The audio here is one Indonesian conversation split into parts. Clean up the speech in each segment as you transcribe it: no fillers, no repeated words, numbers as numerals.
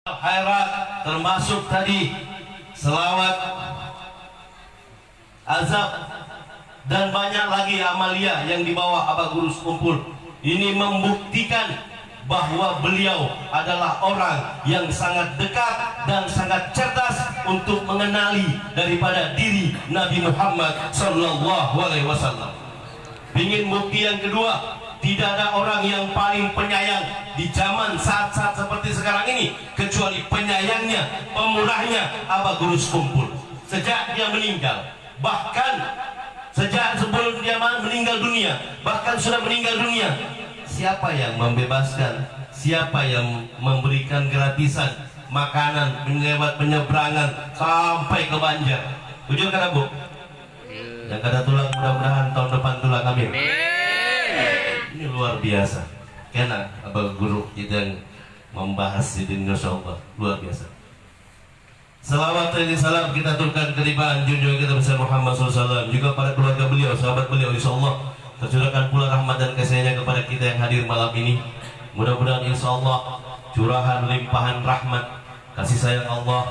Khairat termasuk tadi selawat, azab, dan banyak lagi amalia yang dibawa Abah Guru Sekumpul. Ini membuktikan bahwa beliau adalah orang yang sangat dekat dan sangat cerdas untuk mengenali daripada diri Nabi Muhammad Sallallahu Alaihi Wasallam. Ingin bukti yang kedua, tidak ada orang yang paling penyayang di zaman saat-saat seperti sekarang ini kecuali penyayangnya, pemurahnya Abah Guru Sekumpul. Sejak dia meninggal, bahkan sejak sebelum dia meninggal dunia, bahkan sudah meninggal dunia, siapa yang membebaskan, siapa yang memberikan gratisan makanan lewat penyeberangan sampai ke Banjar? Jujur kata Bu, yang kada tulang mudah-mudahan tahun depan tulang, amin. Ini luar biasa. Karena Abah Guru yang membahas di dunia, Allah luar biasa. Salawat dan salam kita turunkan ke limpahan junjungan kita besar Muhammad SAW, juga pada keluarga beliau, sahabat beliau, insyaallah tercurahkan pula rahmat dan kasihnya kepada kita yang hadir malam ini. Mudah-mudahan insyaallah curahan limpahan rahmat, kasih sayang Allah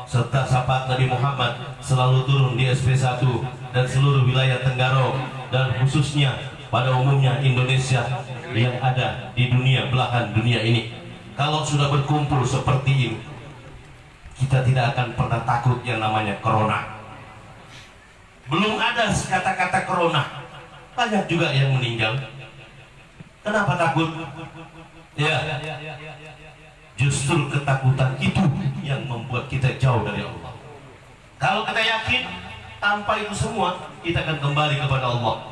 serta syafaat Nabi Muhammad selalu turun di SP1 dan seluruh wilayah Tenggaro, dan khususnya pada umumnya Indonesia yang ada di dunia, belahan dunia ini. Kalau sudah berkumpul seperti ini, kita tidak akan pernah takut yang namanya corona. Belum ada kata-kata corona, banyak juga yang meninggal. Kenapa takut? Ya, justru ketakutan itu yang membuat kita jauh dari Allah. Kalau kita yakin tanpa itu semua, kita akan kembali kepada Allah.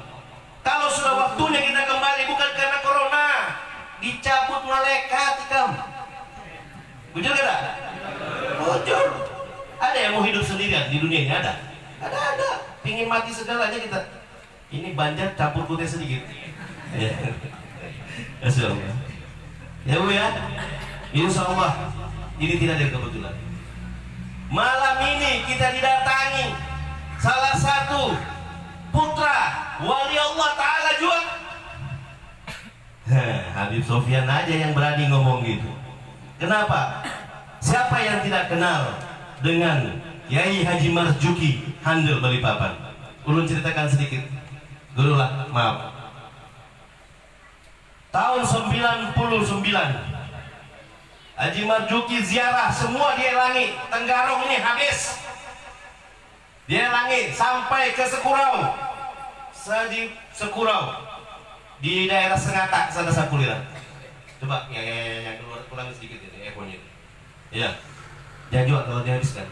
Kalau sudah waktunya kita kembali, bukan karena corona, dicabut malaikat ikam. Jujur tidak? Jujur. Ada yang mau hidup sendirian di dunia ini? Ada. Pingin mati segalanya kita. Ini Banjar campur putih sedikit. Ya. Insyaallah. Ya Bu ya. Insyaallah ini tidak ada kebetulan. Malam ini kita didatangi salah satu putra wali Allah Ta'ala juga. Habib Sofyan aja yang berani ngomong gitu. Kenapa? Siapa yang tidak kenal dengan Yai Haji Marzuki Handel Balikpapan? Ulun ceritakan sedikit. Guru lah, maaf. Tahun 99 Haji Marzuki ziarah, semua dia langi. Tenggarong ini habis. Dia langi sampai ke Sekurau. Sekurau di daerah Sengata sana Sakuliran. Coba yang keluar kurang sedikit ini ekornya. Ya, jangan juga kalau dia habiskan.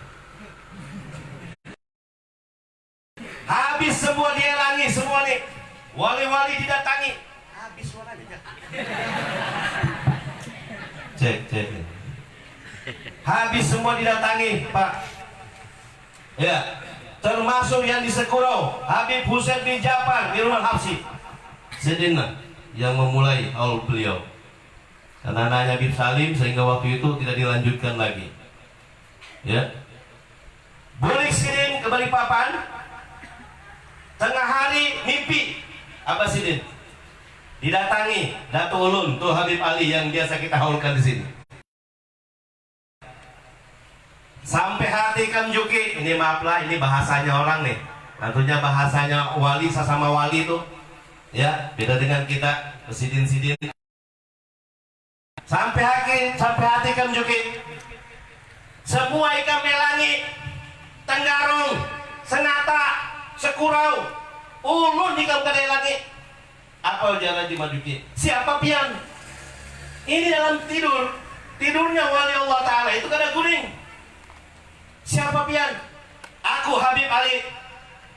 Habis semua dia langi, semua nih wali-wali didatangi. Habis suaranya. Cek. Habis semua didatangi, Pak. Ya. Termasuk yang di Sekurau, Habib Husain bin Jafar di rumah Habsi Sedina yang memulai haul beliau. Karena anaknya Habib Salim, sehingga waktu itu tidak dilanjutkan lagi. Ya, Bulik Sidin ke Balikpapan. Tengah hari mimpi Abah Sidin didatangi Datuk Ulun, tuh Habib Ali yang biasa kita haulkan di sini. Sampai hati kan Juki, ini maaflah, ini bahasanya orang nih. Tentunya bahasanya wali sesama wali itu, ya beda dengan kita sidin-sidin. Sampai hati kan Juki, semua ikan melangi, Tenggarong, Senata, Sekurau, ulun ikan kedai lagi. Apa jalan di Marzuki? Siapa pian? Ini dalam tidurnya wali Allah Ta'ala itu kada kuning. Siapa pian? Aku Habib Ali,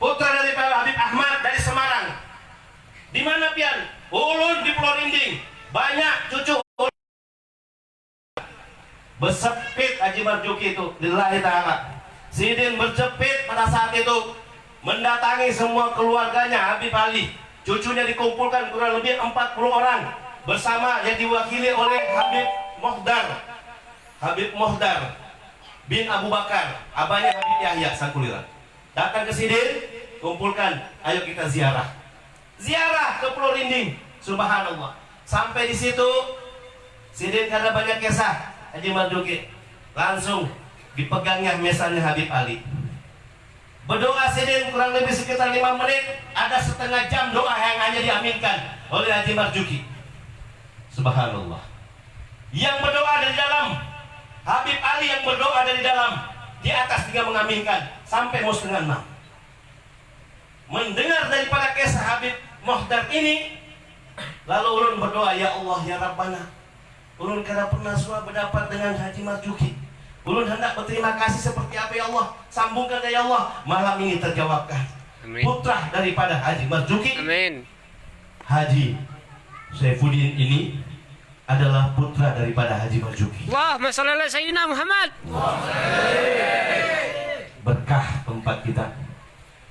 putra dari Habib Ahmad dari Semarang. Di mana pian? Ulun di Pulau Rinding. Banyak cucu. Bersepit Haji Marzuki itu lillahi ta'ala. Sidin bercepit pada saat itu mendatangi semua keluarganya Habib Ali. Cucunya dikumpulkan kurang lebih 40 orang bersama yang diwakili oleh Habib Mohdar bin Abu Bakar, abahnya Habib Yahya Sangkuliran. Datang ke Sidin, kumpulkan, ayo kita ziarah ke Pulau Rinding. Subhanallah. Sampai di situ Sidin karena banyak kisah Haji Marzuki langsung dipegangnya mesannya Habib Ali. Berdoa sidin kurang lebih sekitar 5 menit, ada setengah jam doa yang hanya diaminkan oleh Haji Marzuki. Subhanallah. Yang berdoa dari dalam, Habib Ali yang berdoa dari dalam, di atas tinggal mengaminkan sampai mau setengah 6. Mendengar daripada kisah Habib Mohdar ini, lalu ulun berdoa, ya Allah ya Rabbana, ulun kada pernah suah berdapat dengan Haji Marzuki. Ulun hendak berterima kasih seperti apa ya Allah, sambungkan ya Allah. Malam ini terjawabkan. Amin. Putra daripada Haji Marzuki, amin, Haji Saifuddin ini adalah putra daripada Haji Marzuki. Wah, masalah Sayyidina Muhammad. Berkah tempat kita.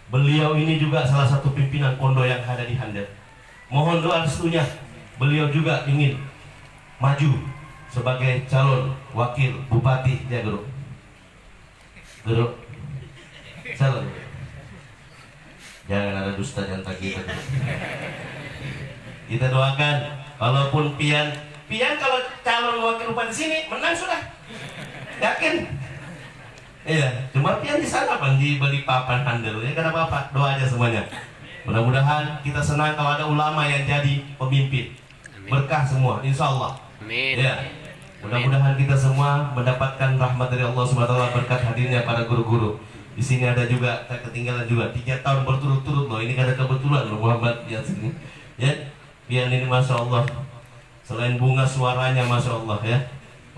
Beliau ini juga salah satu pimpinan pondok yang ada di Handel. Mohon doa restunya. Beliau juga ingin maju sebagai calon wakil bupati ya Guru. Guru, calon. Jangan ada dusta jangan kita. Kita doakan, walaupun Pian kalau calon wakil bupati sini menang sudah, yakin. Iya, cuma Pian di sana bang di Balikpapan Handel ya, karena apa? Doa aja semuanya. Mudah-mudahan kita senang kalau ada ulama yang jadi pemimpin. Berkah semua, insya Allah. Amin. Ya. Mudah-mudahan kita semua mendapatkan rahmat dari Allah SWT berkat hadirnya para guru-guru. Di sini ada juga, tak ketinggalan juga 3 tahun berturut-turut loh. Ini kan ada kebetulan loh Muhammad lihat sini. Ya, Pian ini masya Allah. Selain bunga suaranya masya Allah ya.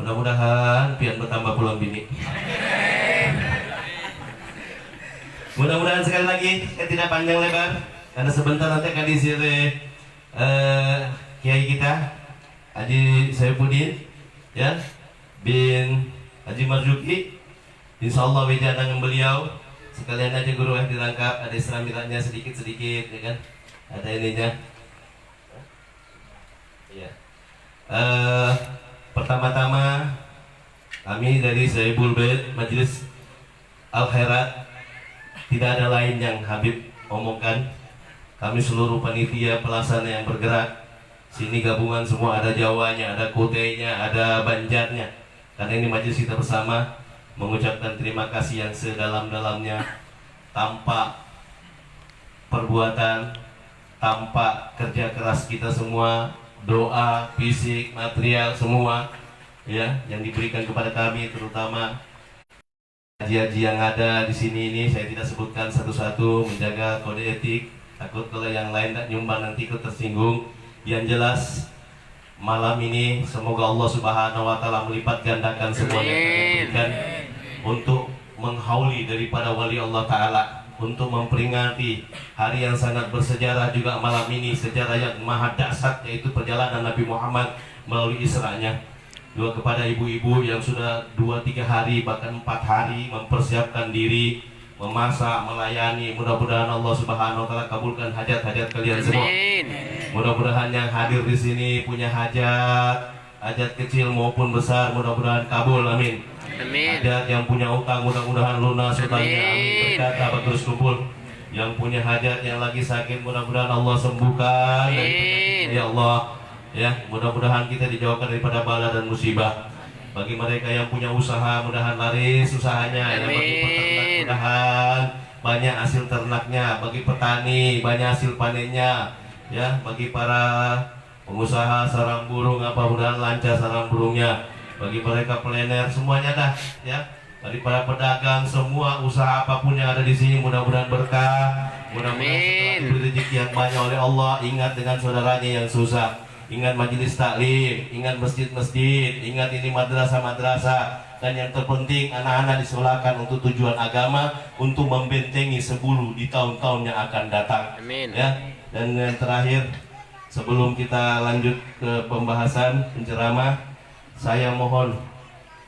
Mudah-mudahan Pian bertambah pulang bini. Mudah-mudahan sekali lagi tidak panjang lebar, karena sebentar nanti akan diisi oleh kiai kita Haji Saifuddin ya bin Haji Marzuki. Insyaallah weja dengan beliau sekalian aja guru yang dirangkap, ada seramilannya sedikit-sedikit ya kan, ada ininya ya. Pertama-tama kami dari Saibul Bait Majelis Al Khairat, tidak ada lain yang Habib omongkan. Kami seluruh panitia pelaksana yang bergerak sini gabungan semua, ada Jawanya, ada Kutenya, ada Banjarnya. Karena ini majelis kita bersama mengucapkan terima kasih yang sedalam-dalamnya. Tanpa perbuatan, tanpa kerja keras kita semua, doa, fisik, material semua ya yang diberikan kepada kami, terutama haji-haji yang ada di sini ini saya tidak sebutkan satu-satu, menjaga kode etik, takut kalau yang lain tak nyumbang nanti ikut tersinggung. Yang jelas malam ini semoga Allah Subhanahu wa taala melipat gandakan semua yang kalian berikan untuk menghauli daripada wali Allah taala, untuk memperingati hari yang sangat bersejarah juga malam ini, sejarah yang maha dahsyat yaitu perjalanan Nabi Muhammad melalui Isra'nya. Juga kepada ibu-ibu yang sudah 2-3 hari bahkan 4 hari mempersiapkan diri, memasak, melayani. Mudah-mudahan Allah Subhanahu wa taala kabulkan hajat-hajat kalian semua. Mudah-mudahan yang hadir di sini punya hajat, hajat kecil maupun besar, mudah-mudahan kabul, amin. Amin. Hajat yang punya utang mudah-mudahan lunas utangnya, amin. Berkat apa terus kumpul. Yang punya hajat yang lagi sakit mudah-mudahan Allah sembuhkan. Amin. Ya Allah, ya mudah-mudahan kita dijauhkan daripada bala dan musibah. Bagi mereka yang punya usaha mudahan laris usahanya. Amin. Ya, bagi peternak mudahan banyak hasil ternaknya, bagi petani banyak hasil panennya. Ya, bagi para pengusaha sarang burung apa mudahan lancar sarang burungnya. Bagi mereka plener semuanya dah ya. Bagi para pedagang semua usaha apapun yang ada di sini mudah-mudahan berkah. Mudah-mudahan setelah diberi rezeki yang banyak oleh Allah, ingat dengan saudaranya yang susah. Ingat majelis taklim, ingat masjid-masjid, ingat ini madrasah-madrasah, dan yang terpenting anak-anak disekolahkan untuk tujuan agama, untuk membentengi sebulu di tahun-tahun yang akan datang. Amin. Ya. Dan yang terakhir, sebelum kita lanjut ke pembahasan penceramah, saya mohon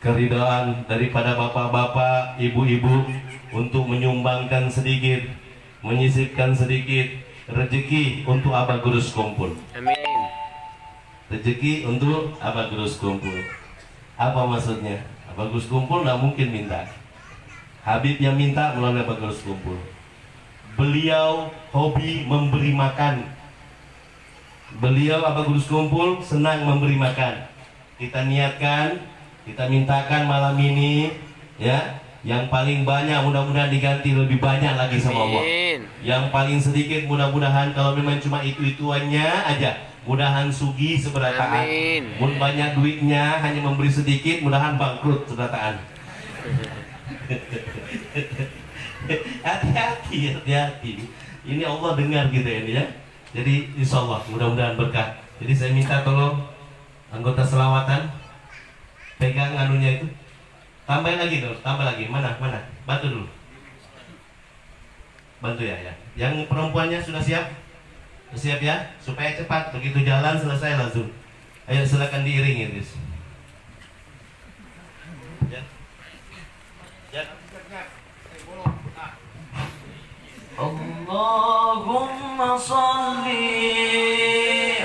keridhaan daripada bapak-bapak, ibu-ibu untuk menyumbangkan sedikit, menyisipkan sedikit rezeki untuk Abah Gurus Kumpul. Amin. Rezeki untuk Abah Gurus Kumpul. Apa maksudnya? Abah Gurus Kumpul tidak mungkin minta. Habib yang minta melalui Abah Gurus Kumpul. Beliau hobi memberi makan. Beliau Abah Gurus Kumpul senang memberi makan. Kita niatkan Kita mintakan malam ini ya, yang paling banyak mudah-mudahan diganti lebih banyak lagi sama Allah. Amin. Yang paling sedikit mudah-mudahan kalau memang cuma itu-ituannya aja, mudahan sugi seberataan. Amin. Mun banyak duitnya hanya memberi sedikit, mudahan bangkrut seberataan. Hati-hati. Ini Allah dengar gitu ini ya. Jadi insya Allah mudah-mudahan berkah. Jadi saya minta tolong anggota selawatan pegang anunya itu. Tambah lagi dong, tambah lagi. Mana? Bantu dulu. Bantu ya. Yang perempuannya sudah siap? Siap ya? Supaya cepat. Begitu jalan selesai langsung. Ayo silakan diiringi, guys. Ya. Allahumma salli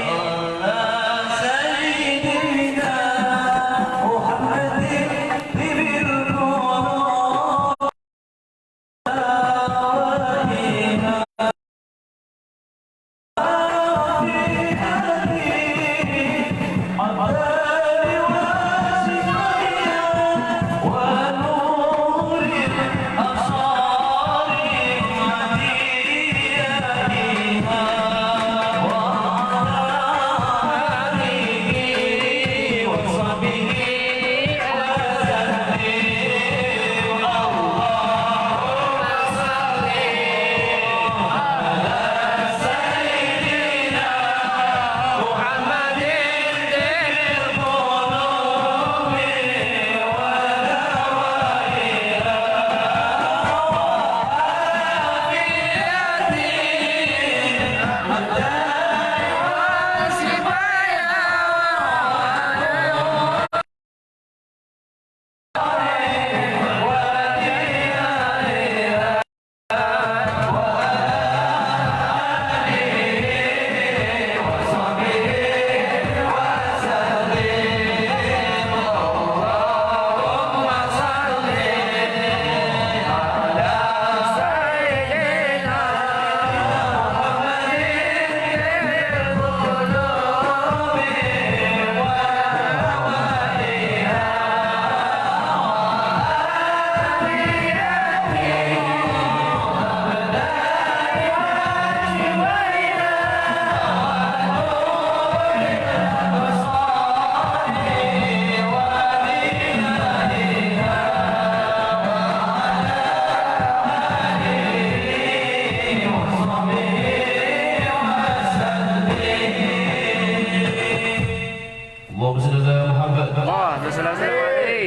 ala sayyidina Muhammadin bibir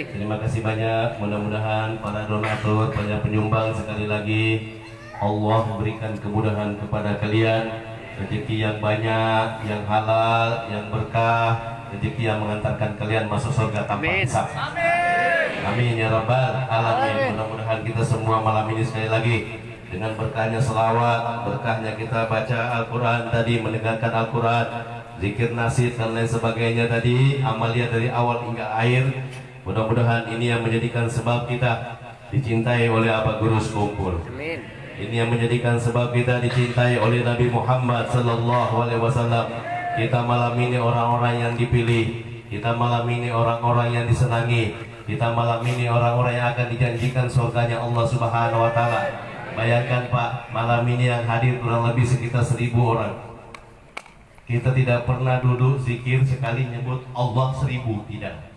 Terima kasih banyak. Mudah-mudahan para donatur, para penyumbang sekali lagi Allah berikan kemudahan kepada kalian, rezeki yang banyak, yang halal, yang berkah, rezeki yang mengantarkan kalian masuk surga tanpa hisab. Amin ya rabbal alamin. Mudah-mudahan kita semua malam ini sekali lagi dengan berkahnya selawat, berkahnya kita baca Al-Quran tadi, mendengarkan Al-Quran, zikir nasid dan lain sebagainya tadi, amalia dari awal hingga akhir. Mudah-mudahan ini yang menjadikan sebab kita dicintai oleh Aba Guru Sekumpul. Amin. Ini yang menjadikan sebab kita dicintai oleh Nabi Muhammad sallallahu alaihi wasallam. Kita malam ini orang-orang yang dipilih. Kita malam ini orang-orang yang disenangi. Kita malam ini orang-orang yang akan dijanjikan surganya Allah Subhanahu wa taala. Bayangkan Pak, malam ini yang hadir kurang lebih sekitar 1000 orang. Kita tidak pernah duduk zikir sekali nyebut Allah 1000, tidak.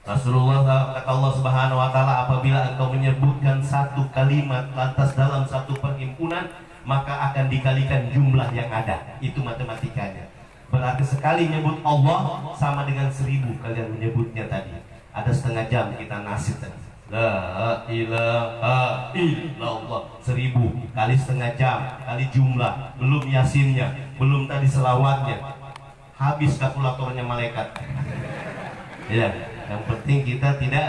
Rasulullah kata Allah Subhanahu wa taala, apabila engkau menyebutkan satu kalimat lantas dalam satu perhimpunan, maka akan dikalikan jumlah yang ada. Itu matematikanya. Berarti sekali nyebut Allah sama dengan 1000 kalian menyebutnya tadi. Ada setengah jam kita nasib tadi. La ilaha illallah 1000 kali setengah jam, kali jumlah, belum yasinnya, belum tadi selawatnya. Habis kalkulatornya malaikat. Ya. Yang penting kita tidak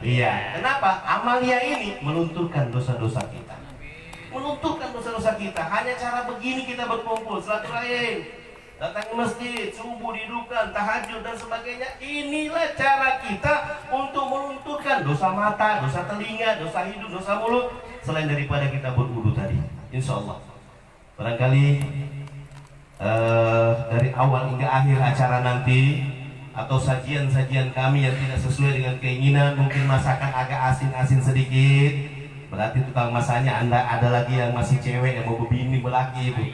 ria. Kenapa? Amalia ini melunturkan dosa-dosa kita. Melunturkan dosa-dosa kita. Hanya cara begini kita berkumpul, silaturahim, datang ke masjid, subuh dihidupkan, tahajud dan sebagainya. Inilah cara kita untuk melunturkan dosa mata, dosa telinga, dosa hidung, dosa mulut. Selain daripada kita berwudu tadi, insya Allah. Barangkali dari awal hingga akhir acara nanti atau sajian-sajian kami yang tidak sesuai dengan keinginan, mungkin masakan agak asin-asin sedikit, berarti tukang masaknya Anda ada lagi yang masih cewek yang mau berbini belaki itu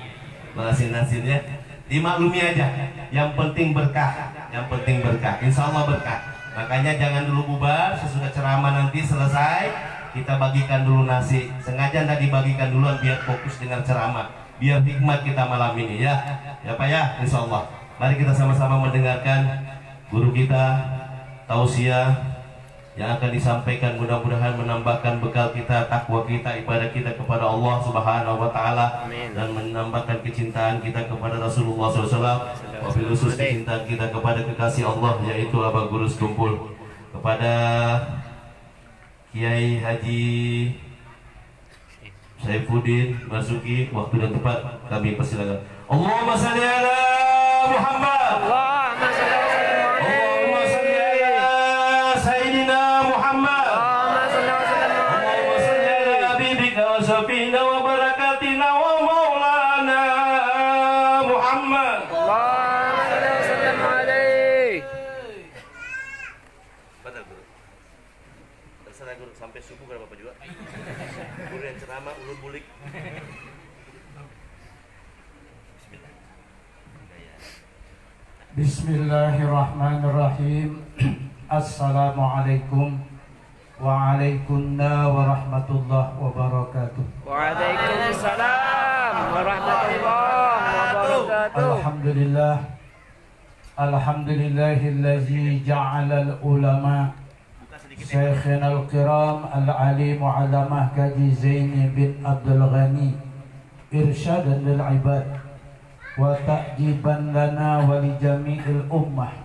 asin-asinnya, dimaklumi aja. Yang penting berkah, yang penting berkah, insya Allah berkah. Makanya jangan dulu bubar, sesudah ceramah nanti selesai kita bagikan dulu nasi. Sengaja tidak dibagikan duluan biar fokus dengan ceramah, biar hikmat kita malam ini ya. Ya Pak ya, insya Allah. Mari kita sama-sama mendengarkan guru kita tausiah yang akan disampaikan, mudah-mudahan menambahkan bekal kita, takwa kita, ibadah kita kepada Allah Subhanahu wa taala, dan menambahkan kecintaan kita kepada Rasulullah SAW, wabil khusus kecintaan kita kepada kekasih Allah yaitu Abah Gurus Kumpul. Kepada Kiai Haji Saifuddin Masuki, waktu dan tempat kami persilakan. Allahumma shalli ala Muhammad. Allahumma shalli ala Allahumma shalli ala Sayyidina Muhammad. Allahumma shalli ala habibika wa safina wa barakatina wa maulana Muhammad. Allahumma shalli alaihi. Betul guru. Terserah guru sampai subuh kan Bapak juga. Guru yang ceramah ulun bulik. Bismillahirrahmanirrahim. Assalamualaikum warahmatullahi wabarakatuh. Waalaikumsalam warahmatullahi wabarakatuh. Alhamdulillah. Alhamdulillahillazi ja'alal ulama Syekhina al-kiram al-alim alamah Haji Zaini bin Abdul Ghani irsyadan lil ibad wa ta'jiban lana wa li jami'il ummah.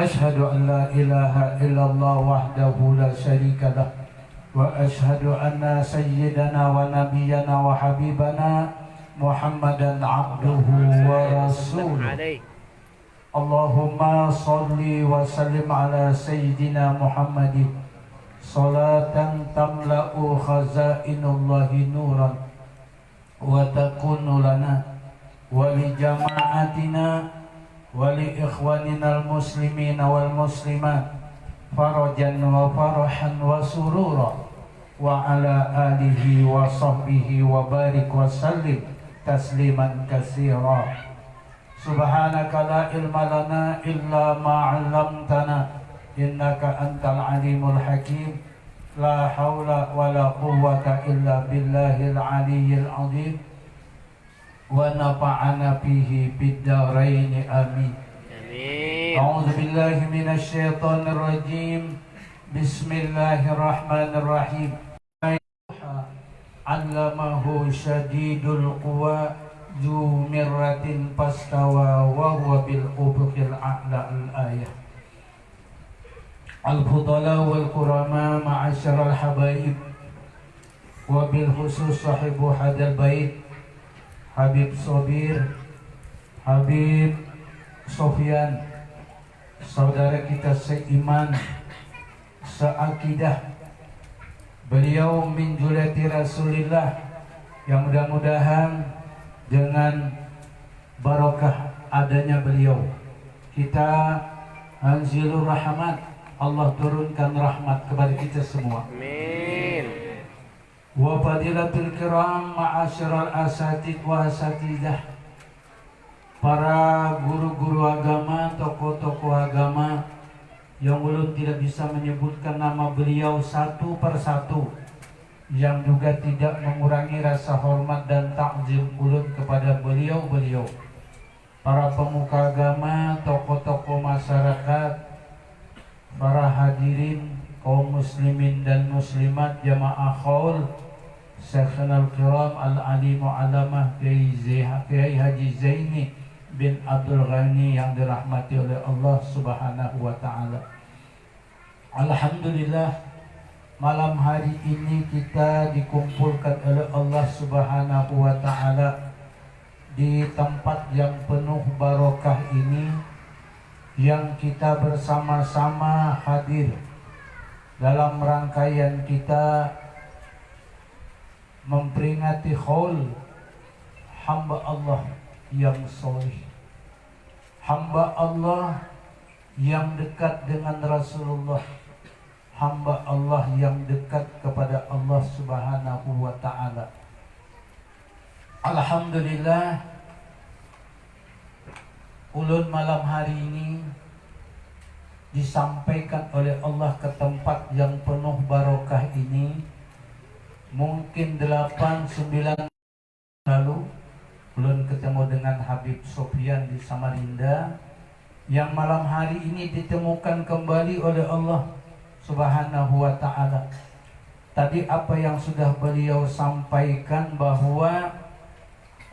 Ashhadu an la ilaha illallah wahdahu la syarika lah wa ashhadu anna sayyidana wa nabiyyana wa habibana Muhammadan abduhu wa rasuluh. Allahumma salli wa sallim ala sayyidina Muhammadin salatan tamla'u khazainullahi nuran wa takunu lana wali jama'atina wali ikhwanina al-muslimina wal muslimat farajan wa farahan wa surura wa ala alihi wa sahbihi wa barik wa sallim tasliman katsira. Subhanaka la ilma lana illa ma 'allamtana innaka antal alimul hakim. La haula wa la quwwata illa billahil aliyyil azim. Wa nafa'ana fihi fid dharain amin. Amin. A'udzu billahi minasy syaithanir rajim. Bismillahirrahmanirrahim. 'Allamahu syadidul quwa dzu mirratin fastawa wa huwa bil ufuqil a'la al-ayah. Al-fudala wal kurama ma'asyiral habaib wa bil khusus sahibu hadal bait Habib Sobir, Habib Sofyan, saudara kita seiman, seakidah. Beliau min julati Rasulillah, yang mudah-mudahan dengan barokah adanya beliau kita anzilur rahmat, Allah turunkan rahmat kepada kita semua. Amin. Wa fadilatul kiram ma'asyiral asatid wa asatidah, para guru-guru agama, tokoh-tokoh agama yang ulun tidak bisa menyebutkan nama beliau satu persatu, yang juga tidak mengurangi rasa hormat dan takzim ulun kepada beliau-beliau, para pemuka agama, tokoh-tokoh masyarakat, para hadirin kaum muslimin dan muslimat, jamaah khaul Syekhna al-kiram al-alimu alamah Kiai Haji Zaini bin Abdul Ghani yang dirahmati oleh Allah Subhanahu wa ta'ala. Alhamdulillah, malam hari ini kita dikumpulkan oleh Allah Subhanahu wa ta'ala di tempat yang penuh barokah ini, yang kita bersama-sama hadir dalam rangkaian kita memperingati haul hamba Allah yang soleh, hamba Allah yang dekat dengan Rasulullah, hamba Allah yang dekat kepada Allah Subhanahu wa ta'ala. Alhamdulillah, ulun malam hari ini disampaikan oleh Allah ke tempat yang penuh barokah ini. Mungkin 8-9 lalu ulun ketemu dengan Habib Sofyan di Samarinda, yang malam hari ini ditemukan kembali oleh Allah Subhanahu wa ta'ala. Tadi apa yang sudah beliau sampaikan, bahwa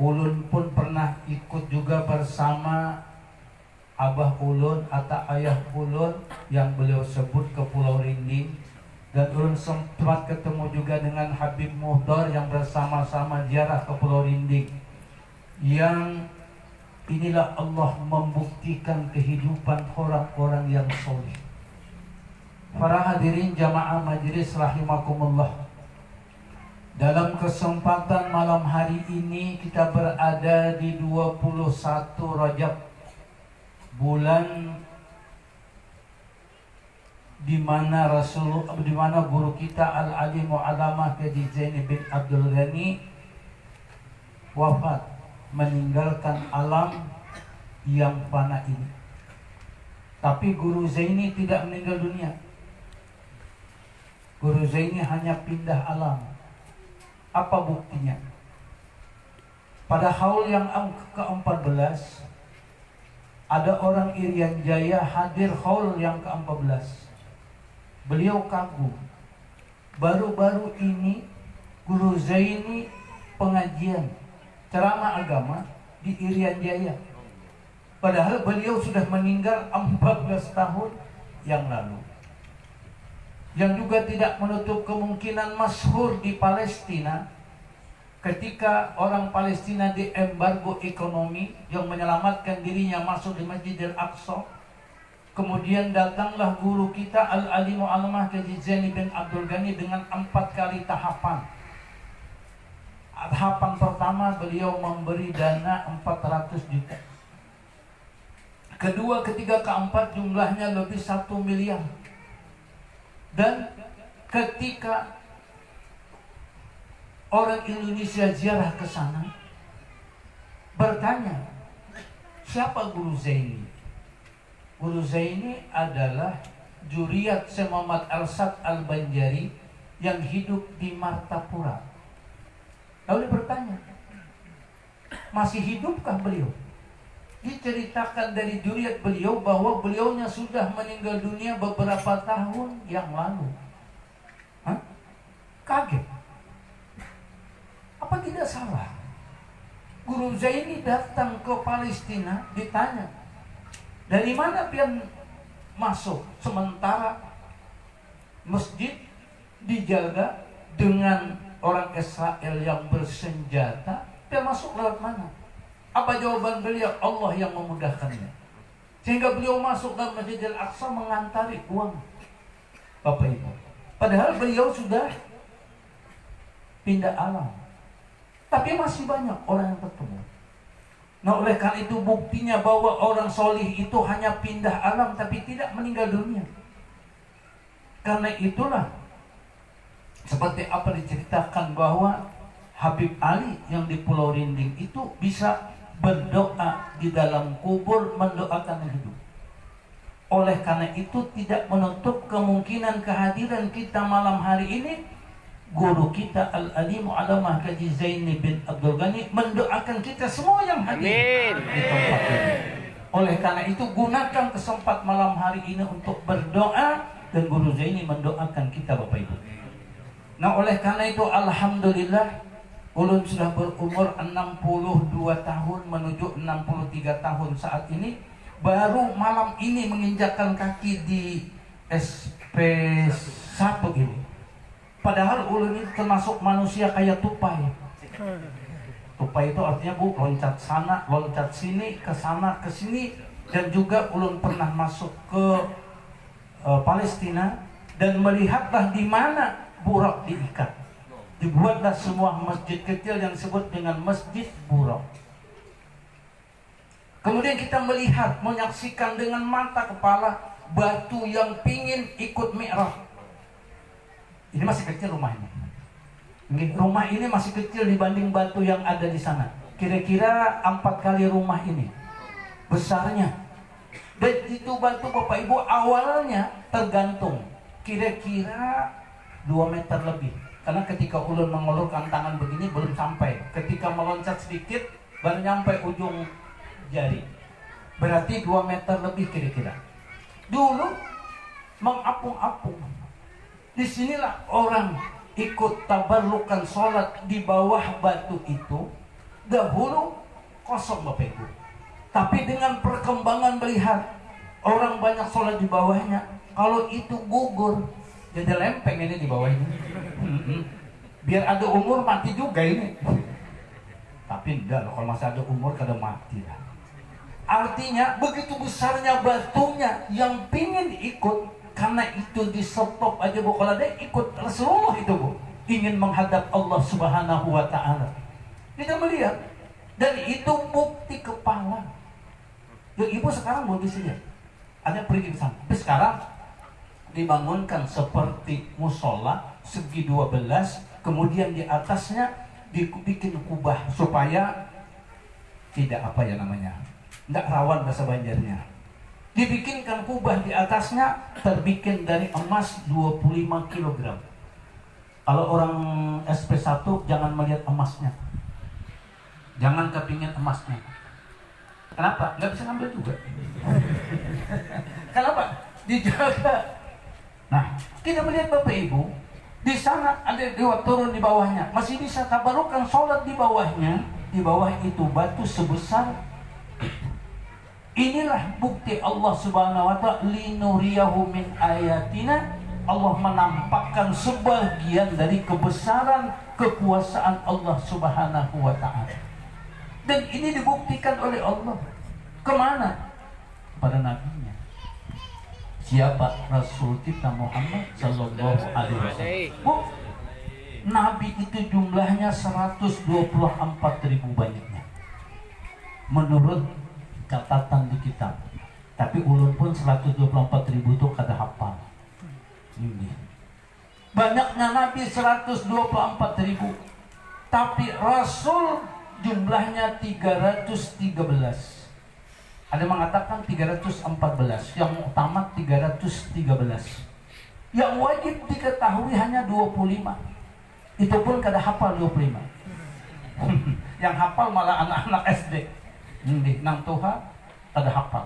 ulun pun pernah ikut juga bersama abah ulun atau ayah ulun yang beliau sebut ke Pulau Rinding, dan ulun sempat ketemu juga dengan Habib Muhdar yang bersama-sama ziarah ke Pulau Rinding. Yang inilah Allah membuktikan kehidupan orang-orang yang soleh. Para hadirin jamaah majelis rahimakumullah, dalam kesempatan malam hari ini kita berada di 21 Rajab, bulan di mana guru kita Al-Alim Mu'allamah Haji Zaini bin Abdul Ghani wafat, meninggalkan alam yang fana ini. Tapi Guru Zaini tidak meninggal dunia. Guru Zaini hanya pindah alam. Apa buktinya? Pada haul yang ke-14, ada orang Irian Jaya hadir haul yang ke-14. Beliau kagum, baru-baru ini Guru Zaini pengajian ceramah agama di Irian Jaya, padahal beliau sudah meninggal 14 tahun yang lalu. Yang juga tidak menutup kemungkinan masyhur di Palestina, ketika orang Palestina diembargo ekonomi, yang menyelamatkan dirinya masuk di Masjidil Aqsa. Kemudian datanglah guru kita Al-Alim Mu'allamah Haji Zaini bin Abdul Ghani dengan 4 kali tahapan. Tahapan pertama beliau memberi dana 400 juta. Kedua, ketiga, keempat jumlahnya lebih 1 miliar. Dan ketika orang Indonesia ziarah ke sana, bertanya, siapa Guru Zaini? Guru Zaini adalah juriat Syekh Muhammad Al-Sad Al-Banjari yang hidup di Martapura. Lalu bertanya, masih hidupkah beliau? Diceritakan dari juriat beliau bahwa beliaunya sudah meninggal dunia beberapa tahun yang lalu. Kaget. Apa tidak salah? Guru Zaini datang ke Palestina, ditanya, dari mana pian masuk? Sementara masjid dijaga dengan orang Israel yang bersenjata, pian masuk lewat mana? Apa jawaban beliau? Allah yang memudahkannya. Sehingga beliau masuk dalam Masjidil Aqsa mengantari uang. Bapak Ibu, padahal beliau sudah pindah alam, tapi masih banyak orang yang bertemu. Nah, oleh karena itu buktinya bahwa orang solih itu hanya pindah alam tapi tidak meninggal dunia. Karena itulah seperti apa diceritakan bahwa Habib Ali yang di Pulau Rinding itu bisa berdoa di dalam kubur, mendoakan yang hidup. Oleh karena itu tidak menutup kemungkinan kehadiran kita malam hari ini. Guru kita Al-Alim Mu'allamah Haji Zaini bin Abdul Ghani mendoakan kita semua yang hadir di tempat ini. Oleh karena itu gunakan kesempatan malam hari ini untuk berdoa, dan Guru Zaini mendoakan kita Bapak Ibu. Nah, oleh karena itu alhamdulillah ulun sudah berumur 62 tahun menuju 63 tahun saat ini, baru malam ini menginjakkan kaki di SP1 ini. Padahal ulun ini termasuk manusia kayak tupai. Tupai itu artinya loncat sana, loncat sini, ke sana, ke sini. Dan juga ulun pernah masuk ke Palestina dan melihatlah di mana buraq diikat. Dibuatlah sebuah masjid kecil yang disebut dengan Masjid Buraq. Kemudian kita melihat, menyaksikan dengan mata kepala batu yang pingin ikut mi'raj. Ini masih kecil rumah ini. Rumah ini masih kecil dibanding batu yang ada di sana. Kira-kira 4 kali rumah ini besarnya. Dan itu batu Bapak Ibu awalnya tergantung kira-kira 2 meter lebih. Karena ketika ulun mengulurkan tangan begini belum sampai. Ketika meloncat sedikit baru nyampe ujung jari. Berarti 2 meter lebih kira-kira. Dulu mengapung-apung. Disinilah orang ikut tabarrukan sholat di bawah batu itu. Dahulu kosong Bapak Ibu. Tapi dengan perkembangan melihat orang banyak sholat di bawahnya, kalau itu gugur, jadi lempeng ini di bawah ini. Biar ada umur mati juga ini. Tapi enggak loh, kalau masih ada umur kada mati lah. Artinya begitu besarnya batunya yang pingin ikut, karena itu di stop aja Bu, kalau ada ikut Rasulullah itu Bu, ingin menghadap Allah Subhanahu wa Ta'ala. Kita melihat, dan itu bukti kepala. Ya, ibu sekarang mau di sini ada pergi ke sana. Tapi sekarang dibangunkan seperti musola segi 12, kemudian di atasnya dibikin kubah supaya tidak apa ya namanya, tidak rawan bahasa Banjarnya. Dibikinkan kubah di atasnya terbikin dari emas 25 kg. Kalau orang SP1 jangan melihat emasnya, jangan kepingin emasnya. Kenapa? Nggak bisa ngambil juga. Kenapa? Dijaga. Nah, kita melihat Bapak Ibu, di sana ada dewa turun di bawahnya, masih bisa tabarukan sholat di bawahnya. Di bawah itu batu sebesar. Inilah bukti Allah Subhanahu wa Ta'ala, linuriyahu min ayatina. Allah menampakkan sebagian dari kebesaran kekuasaan Allah Subhanahu wa Ta'ala. Dan ini dibuktikan oleh Allah. Kemana? Pada nabinya. Siapa? Rasul kita Muhammad Sallallahu Alaihi Wasallam. Bu, Nabi itu jumlahnya 124.000 banyaknya menurut catatan di kitab. Tapi ulun pun 124.000 itu kada hafal. Ini banyaknya Nabi 124.000, tapi Rasul jumlahnya 313. Ada mengatakan 314, yang utama 313. Yang wajib diketahui hanya 25. Itu pun kada hafal 25. Yang hafal malah anak-anak SD. Ini nang Tuhan kada hafal.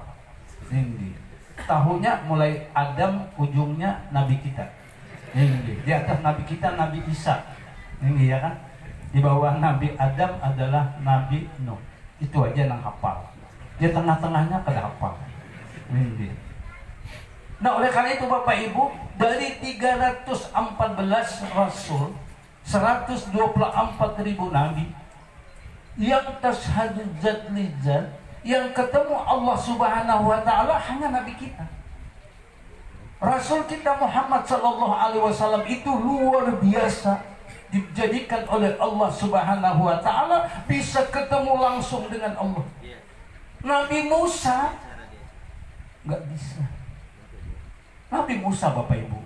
Ini tahunya mulai Adam, ujungnya Nabi kita. Ini di atas Nabi kita Nabi Isa. Ini ya kan? Di bawah Nabi Adam adalah Nabi Nuh. Itu aja yang hafal. Di tengah-tengahnya kada hafal. Nah, oleh karena itu Bapak Ibu, dari 314 Rasul, 124.000 Nabi yang tashhadu zat li zat, yang ketemu Allah Subhanahu wa Ta'ala hanya Nabi kita. Rasul kita Muhammad Sallallahu Alaihi Wasallam itu luar biasa. Dijadikan oleh Allah Subhanahu wa Ta'ala bisa ketemu langsung dengan Allah. Nabi Musa nggak bisa. Nabi Musa Bapak Ibu,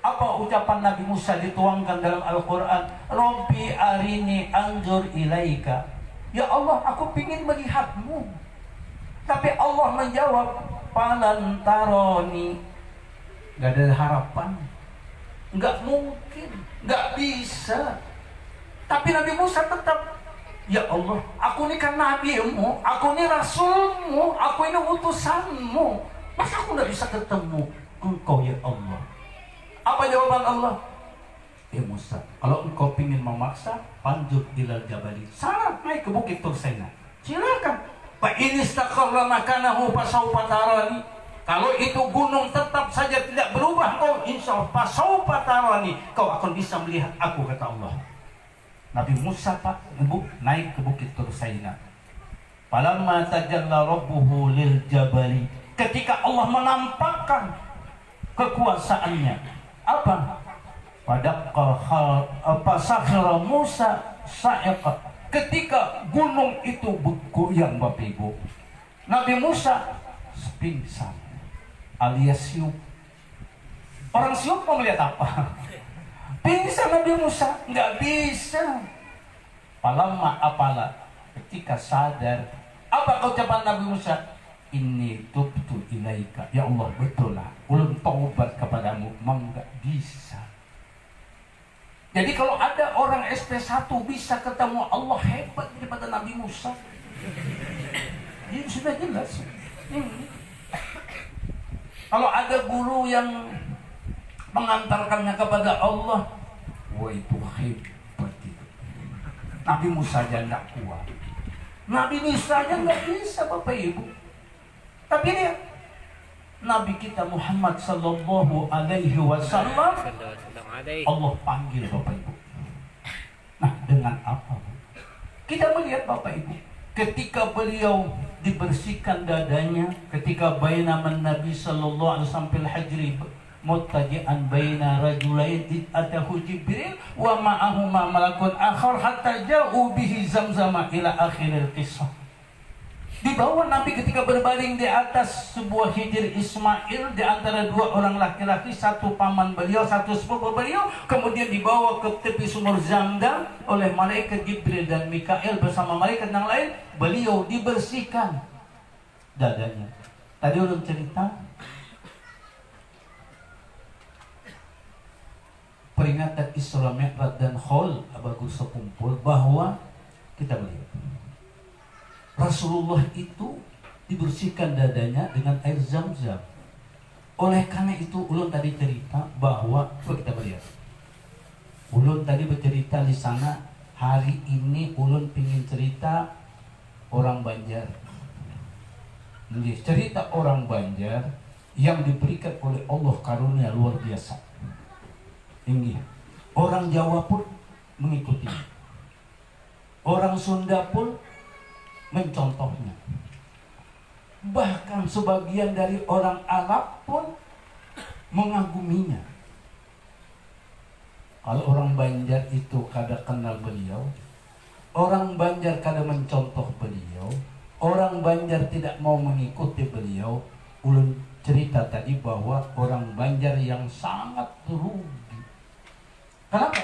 apa ucapan Nabi Musa dituangkan dalam Al-Quran? Rabbi arini anzur ilaika. Ya Allah, aku ingin melihatmu. Tapi Allah menjawab, falan taroni. Nggak ada harapan, nggak mungkin, nggak bisa. Tapi Nabi Musa tetap, ya Allah, aku ini kan nabimu, aku ini rasulmu, aku ini utusanmu. Masa aku nggak bisa ketemu engkau ya Allah? Apa jawaban Allah? Ya Musa, kalau engkau ingin memaksa, panjut ilal jabali, sana naik ke bukit Tursaina, silakan. Fa in istaqarra makanahu fasawfa tarani. Kalau itu gunung tetap saja tidak berubah, kau insya Allah fasawfa tarani, kau akan bisa melihat aku, kata Allah. Nabi Musa Pak, Ibu, naik ke bukit Tursaina. Falamma tajalla rabbuhu lil jabali, ketika Allah menampakkan kekuasaannya, apa? Pada sakhara Musa sa'iqa, ketika gunung itu bergoyang Bapak Ibu, Nabi Musa pingsan alias siup. Orang siup mau melihat apa? Pingsan Nabi Musa, nggak bisa. Palamma apala, ketika sadar, apa ucapan Nabi Musa? Inni tubtu ilaika. Ya Allah, betul lah, ulun taubat kepadamu. Memang nggak bisa. Jadi kalau ada orang SP1 bisa ketemu Allah hebat daripada Nabi Musa. Ini sudah jelas. Kalau ada guru yang mengantarkannya kepada Allah, wah itu hebat itu. Nabi Musa aja nggak kuat. Nabi Musa aja nggak bisa, Bapak Ibu. Tapi dia Nabi kita Muhammad sallallahu alaihi wasallam, Allah panggil Bapak Ibu. Nah, dengan apa? Kita melihat Bapak Ibu, ketika beliau dibersihkan dadanya, ketika baina Nabi sallallahu alaihi wasallam fil hajri muttaji'an baina rajulain atahu Jibril wa ma'ahu ma malakun akhar hatta ja'u bihi zamzama ila akhiril qissah. Dibawa Nabi ketika berbaring di atas sebuah hijir Ismail di antara dua orang laki-laki, satu paman beliau, satu sepupu beliau, kemudian dibawa ke tepi sumur Zamzam oleh malaikat Jibril dan Mikail bersama malaikat yang lain. Beliau dibersihkan dadanya. Tadi ulun cerita peringatan Isra Mi'raj dan Haul Abagus sekumpul bahwa kita melihat Rasulullah itu dibersihkan dadanya dengan air Zam-Zam. Oleh karena itu ulun tadi cerita bahwa kita melihat. Ulun tadi bercerita di sana, hari ini ulun ingin cerita orang Banjar. Jadi cerita orang Banjar yang diberikan oleh Allah karunia luar biasa. Tinggi. Orang Jawa pun mengikuti. Orang Sunda pun mencontohnya. Bahkan sebagian dari orang Arab pun mengaguminya. Kalau orang Banjar itu kada kenal beliau, orang Banjar kada mencontoh beliau, orang Banjar tidak mau mengikuti beliau, ulun cerita tadi bahwa orang Banjar yang sangat rugi. Kenapa?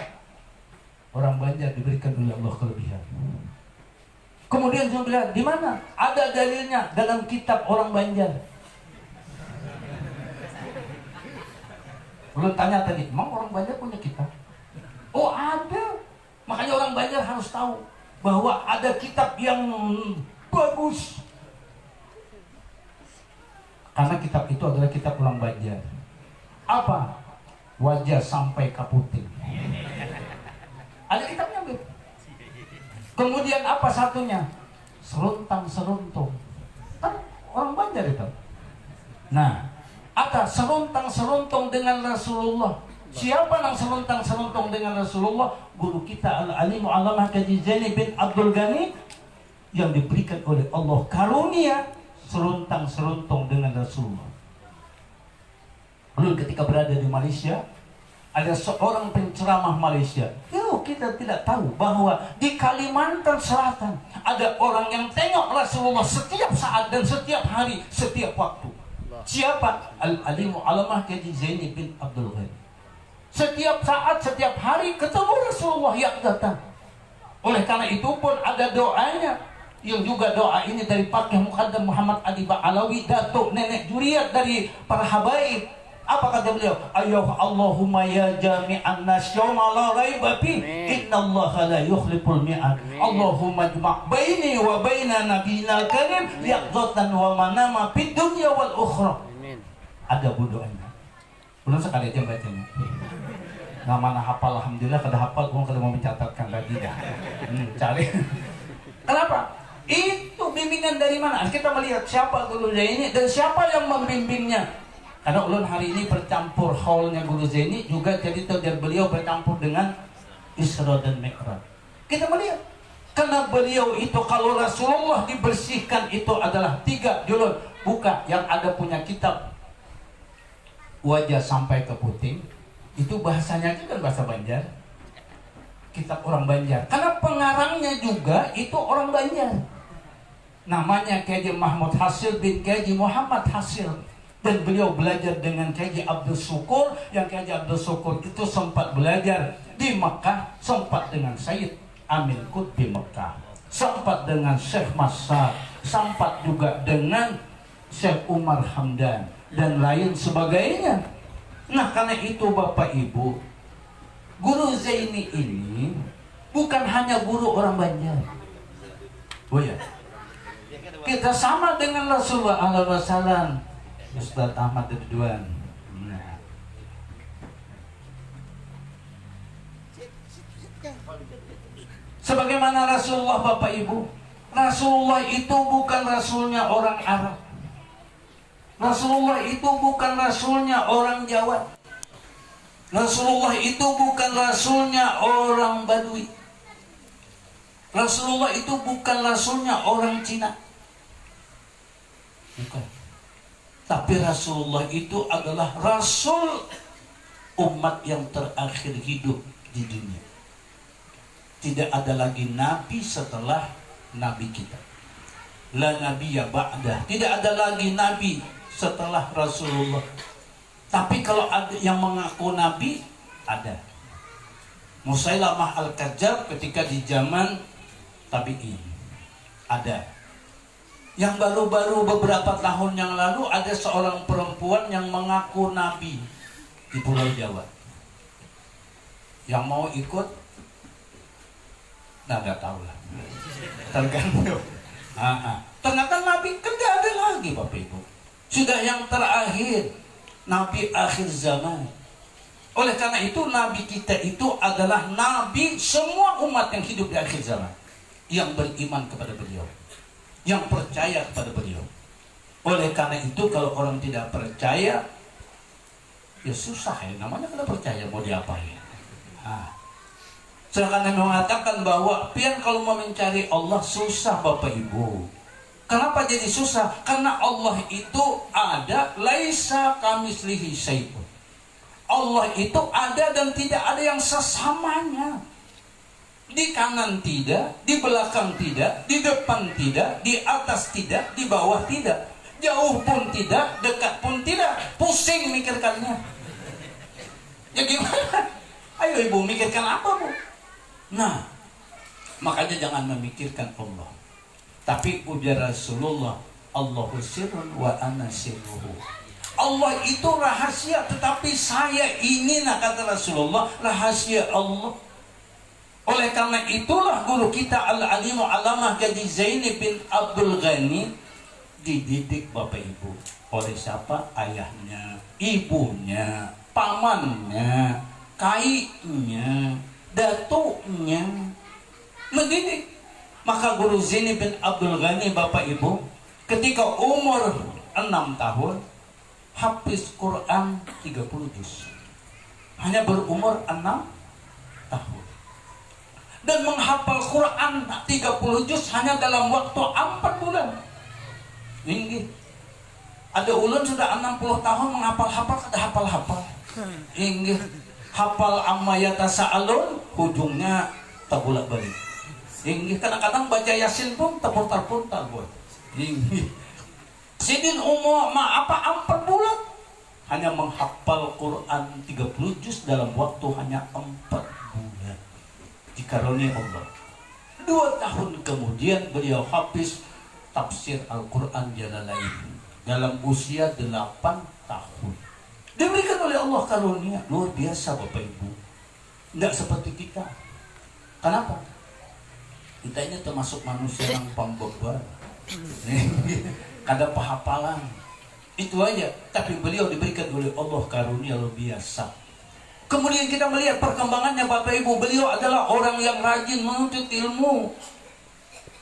Orang Banjar diberikan oleh Allah kelebihan. Kemudian saya bilang, di mana? Ada dalilnya dalam kitab orang Banjar. Belum tanya tadi, emang orang Banjar punya kitab? Oh ada. Makanya orang Banjar harus tahu bahwa ada kitab yang bagus. Karena kitab itu adalah kitab orang Banjar. Apa? Wajah sampai kaputing. Ada kitabnya, Beb. Kemudian apa satunya? Seruntang-seruntung. Kan orang Banjar itu. Nah, ada seruntang-seruntung dengan Rasulullah. Siapa yang seruntang-seruntung dengan Rasulullah? Guru kita Al-Alimu Alamah Kaji Zaini bin Abdul Ghani yang diberikan oleh Allah karunia seruntang-seruntung dengan Rasulullah. Lalu ketika berada di Malaysia, ada seorang penceramah Malaysia. Kita tidak tahu bahwa di Kalimantan Selatan ada orang yang tengok Rasulullah setiap saat dan setiap hari, setiap waktu. Siapa? Al-Alimu Alamah Kaji Zaini bin Abdul Ghani. Setiap saat, setiap hari ketemu Rasulullah yang datang. Oleh karena itu pun ada doanya, yang juga doa ini dari Pakih Muqaddam Muhammad Adi Ba'alawi, datuk nenek juriat dari para habaib. Apa kata beliau? Ayuh Allahumma ya jami'an nas yawma la raiba fi innallaha la yukhliful mi'ad. Allahumma jma' baini wa baina nabiyina karim yaqdatan wa manama fid dunya wal ukhra. Ada doanya. Belum sekali aja bacanya. Nggak mana hafal, alhamdulillah kada hafal, gua kada mau mencatatkan lagi dah. Cari. Kenapa? Itu bimbingan dari mana? Kita melihat siapa guru ini dan siapa yang membimbingnya. Karena ulun hari ini bercampur haulnya Guru Zaini juga jadi dari beliau bercampur dengan Isra dan Mi'raj. Kita melihat karena beliau itu kalau Rasulullah dibersihkan itu adalah 3 dulun. Buka yang ada punya kitab wajah sampai ke puting. Itu bahasanya juga bahasa Banjar. Kitab orang Banjar. Karena pengarangnya juga itu orang Banjar. namanya Kiai Mahmud Hasil bin Kiai Muhammad Hasil, dan beliau belajar dengan Kiai Abdul Syukur, yang Kiai Abdul Syukur itu sempat belajar di Mekah, sempat dengan Sayyid Amin Qutbi Mekah, sempat dengan Syekh Masar, sempat juga dengan Syekh Umar Hamdan dan lain sebagainya. Nah, karena itu Bapak Ibu, Guru Zaini ini bukan hanya guru orang Banjar. Oh ya, kita sama dengan Rasulullah SAW. Ustaz Ahmad Ridwan. Nah. Sebagaimana Rasulullah Bapak Ibu, Rasulullah itu bukan rasulnya orang Arab. Rasulullah itu bukan rasulnya orang Jawa. Rasulullah itu bukan rasulnya orang Badui. Rasulullah itu bukan rasulnya orang Cina. Bukan. Tapi Rasulullah itu adalah rasul umat yang terakhir hidup di dunia. Tidak ada lagi nabi setelah nabi kita. La nabiyya ba'dah. Tidak ada lagi nabi setelah Rasulullah. Tapi kalau ada yang mengaku nabi, ada. Musailamah Al-Kadzdzab ketika di zaman tabi'in, ada. Yang baru-baru beberapa tahun yang lalu ada seorang perempuan yang mengaku nabi di Pulau Jawa. Yang mau ikut, nah nggak tahu lah, tergantung. Ternyata nabi kan nggak ada lagi Bapak Ibu. Sudah yang terakhir, nabi akhir zaman. Oleh karena itu nabi kita itu adalah nabi semua umat yang hidup di akhir zaman, yang beriman kepada beliau, yang percaya kepada beliau. Oleh karena itu kalau orang tidak percaya, ya susah ya, namanya kalau percaya mau diapain. Sedangkan Nabi mengatakan bahwa pian kalau mau mencari Allah susah Bapak Ibu. Kenapa jadi susah? Karena Allah itu ada, laisa kamitslihi syai'un. Allah itu ada dan tidak ada yang sesamanya. Di kanan tidak, di belakang tidak, di depan tidak, di atas tidak, di bawah tidak, jauh pun tidak, dekat pun tidak. Pusing mikirkannya. Ya gimana? Ayo Ibu mikirkan apa Bu? Nah, makanya jangan memikirkan Allah. Tapi ujar Rasulullah, Allahu sirrun wa ana sirruhu. Allah itu rahasia, tetapi saya ini, nah kata Rasulullah, rahasia Allah. Oleh karena itulah guru kita Al-Alimu Alamah Kiai Zaini bin Abdul Ghani dididik Bapak Ibu oleh siapa? Ayahnya, ibunya, pamannya, kaiknya, datuknya, mendidik. Maka guru Zaini bin Abdul Ghani Bapak Ibu ketika umur 6 tahun hafiz Quran 30 juz. Hanya berumur 6 tahun. Dan menghafal Quran 30 juz hanya dalam waktu 4 bulan. Ini ada ulun sudah 60 tahun menghafal-hafal, kada hafal-hafal. Ini hafal amma yatasaalun, ujungnya tabulak balik. Ini kadang-kadang baca Yasin pun terpuntar-puntar buat. Ini sidin umur apa 4 bulan hanya menghafal Quran 30 juz dalam waktu hanya 4 bulan. Dikaruniai Allah. 2 tahun kemudian beliau hafiz tafsir Al-Quran Jalalain dalam usia 8 tahun. Diberikan oleh Allah karunia luar biasa Bapak Ibu. Tidak seperti kita. Kenapa? Kita ini termasuk manusia yang pembeban. Kada pehafalan. Itu aja. Tapi beliau diberikan oleh Allah karunia luar biasa. Kemudian kita melihat perkembangannya Bapak Ibu. Beliau adalah orang yang rajin menuntut ilmu.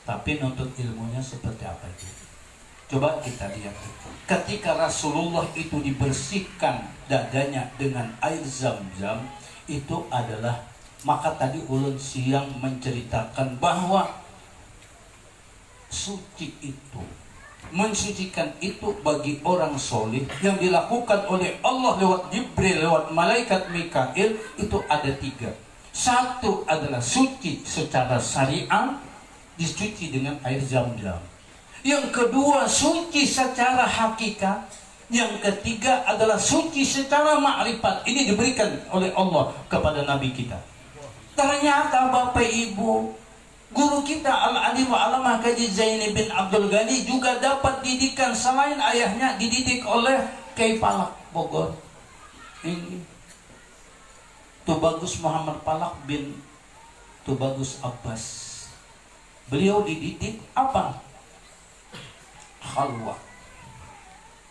Tapi nuntut ilmunya seperti apa itu? Coba kita lihat. Ketika Rasulullah itu dibersihkan dadanya dengan air zam-zam, itu adalah, maka tadi ulun siang menceritakan bahwa suci itu, mensucikan itu bagi orang soleh yang dilakukan oleh Allah lewat Jibril, lewat malaikat Mikail, itu ada 3. Satu adalah suci secara syariat, dicuci dengan air zam-zam. Yang kedua, suci secara hakikat. Yang ketiga adalah suci secara ma'rifat. Ini diberikan oleh Allah kepada Nabi kita. Ternyata Bapak Ibu, guru kita Al-Alim wa Alamah Kaji Zaini bin Abdul Ghani juga dapat didikan selain ayahnya dididik oleh Kiai Palak Bogor. Ini Tubagus Muhammad Palak bin Tubagus Abbas. Beliau dididik apa? Khalwah.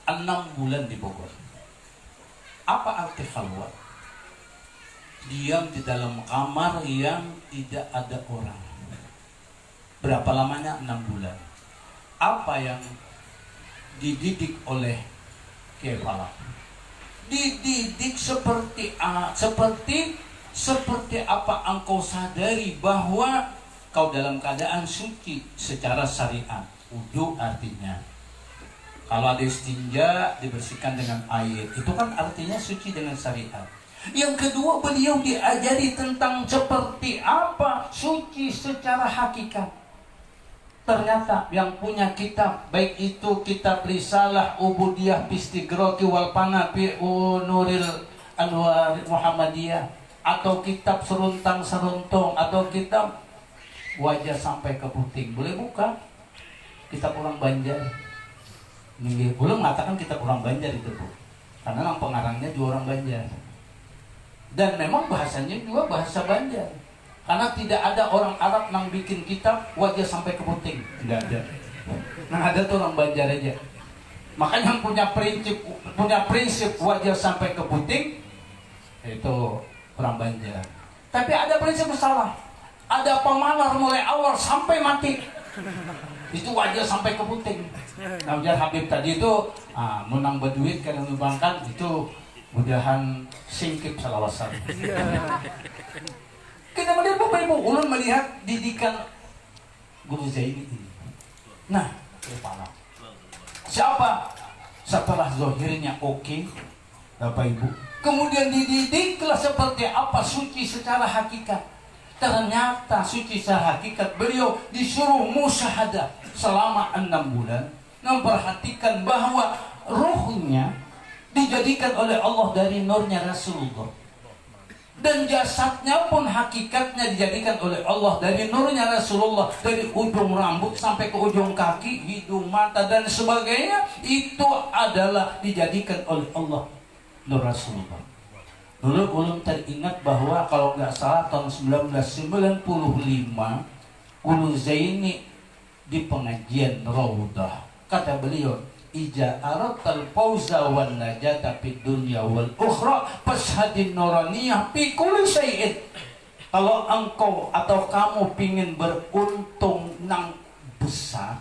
6 bulan di Bogor. Apa arti khalwah? Diam di dalam kamar yang tidak ada orang. Berapa lamanya? 6 bulan. Apa yang dididik oleh Kiai Palak? Dididik seperti apa engkau sadari bahwa kau dalam keadaan suci secara syariat. Wudu artinya kalau ada istinja dibersihkan dengan air, itu kan artinya suci dengan syariat. Yang kedua, beliau diajari tentang seperti apa suci secara hakikat. Ternyata yang punya kitab, baik itu kitab Risalah Ubudiyah Pistigroki Walpana Pi Nuril Anwar Muhammadiyah, atau kitab Seruntang Seruntung, atau kitab Wajah Sampai ke Puting, boleh buka. Kitab orang Banjar. Ini belum mengatakan kitab orang Banjar itu, Bu. Karena yang pengarangnya juga orang Banjar. Dan memang bahasanya juga bahasa Banjar. Karena tidak ada orang Arab yang bikin kitab Wajah Sampai ke Puting. Tidak ada. Nah, ada tuh orang Banjar aja. Makanya yang punya prinsip Wajah Sampai ke Puting itu orang Banjar. Tapi ada prinsip salah. Ada pemalar mulai awal sampai mati. Itu Wajah Sampai ke Puting. Nah, ujar Habib tadi itu menang berduit karena menyumbangkan itu mudahan singkip salawasan. Kita melihat Bapak Ibu, ulun melihat didikan Guru Zaini ini. Nah, kepala siapa setelah zohirnya oke, Bapak Ibu, kemudian dididiklah seperti apa suci secara hakikat. Ternyata suci secara hakikat beliau disuruh musyahadah selama 6 bulan, memperhatikan bahwa ruhnya dijadikan oleh Allah dari nurnya Rasulullah, dan jasadnya pun hakikatnya dijadikan oleh Allah dari nurnya Rasulullah, dari ujung rambut sampai ke ujung kaki, hidung, mata dan sebagainya, itu adalah dijadikan oleh Allah nur Rasulullah. Dulu ulun teringat bahwa kalau nggak salah tahun 1995 Guru Zaini di pengajian Raudah, kata beliau, ija aratal fauza wan najata fid dunya wal ukhra fashhadin nuraniyah fi kulli syai'in. Kalau engkau atau kamu pingin beruntung nang besar,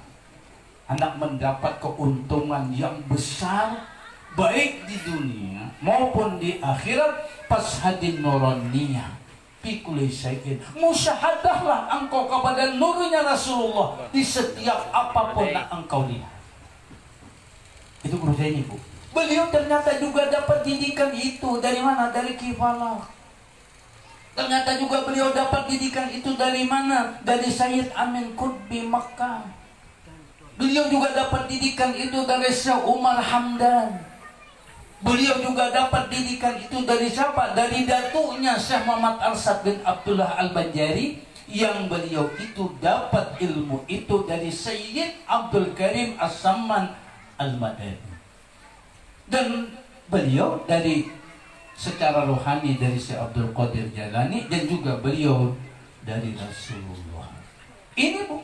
hendak mendapat keuntungan yang besar baik di dunia maupun di akhirat, fashhadin nuraniyah fi kulli syai'in. Musyahadahlah engkau kepada nurnya Rasulullah di setiap apapun yang engkau lihat. Itu Guru Zaini, Bu. Beliau ternyata juga dapat didikan itu dari mana? Dari Kifala. Ternyata juga beliau dapat didikan itu dari mana? Dari Sayyid Amin Qutbi Makkah. Beliau juga dapat didikan itu dari Syekh Umar Hamdan. Beliau juga dapat didikan itu dari siapa? Dari datunya Syekh Muhammad Arsad bin Abdullah Al-Banjari, yang beliau itu dapat ilmu itu dari Sayyid Abdul Karim As-Samman Al-Madani. Dan beliau dari secara rohani dari Syekh Abdul Qadir Jalani, dan juga beliau dari Rasulullah. Ini, Bu.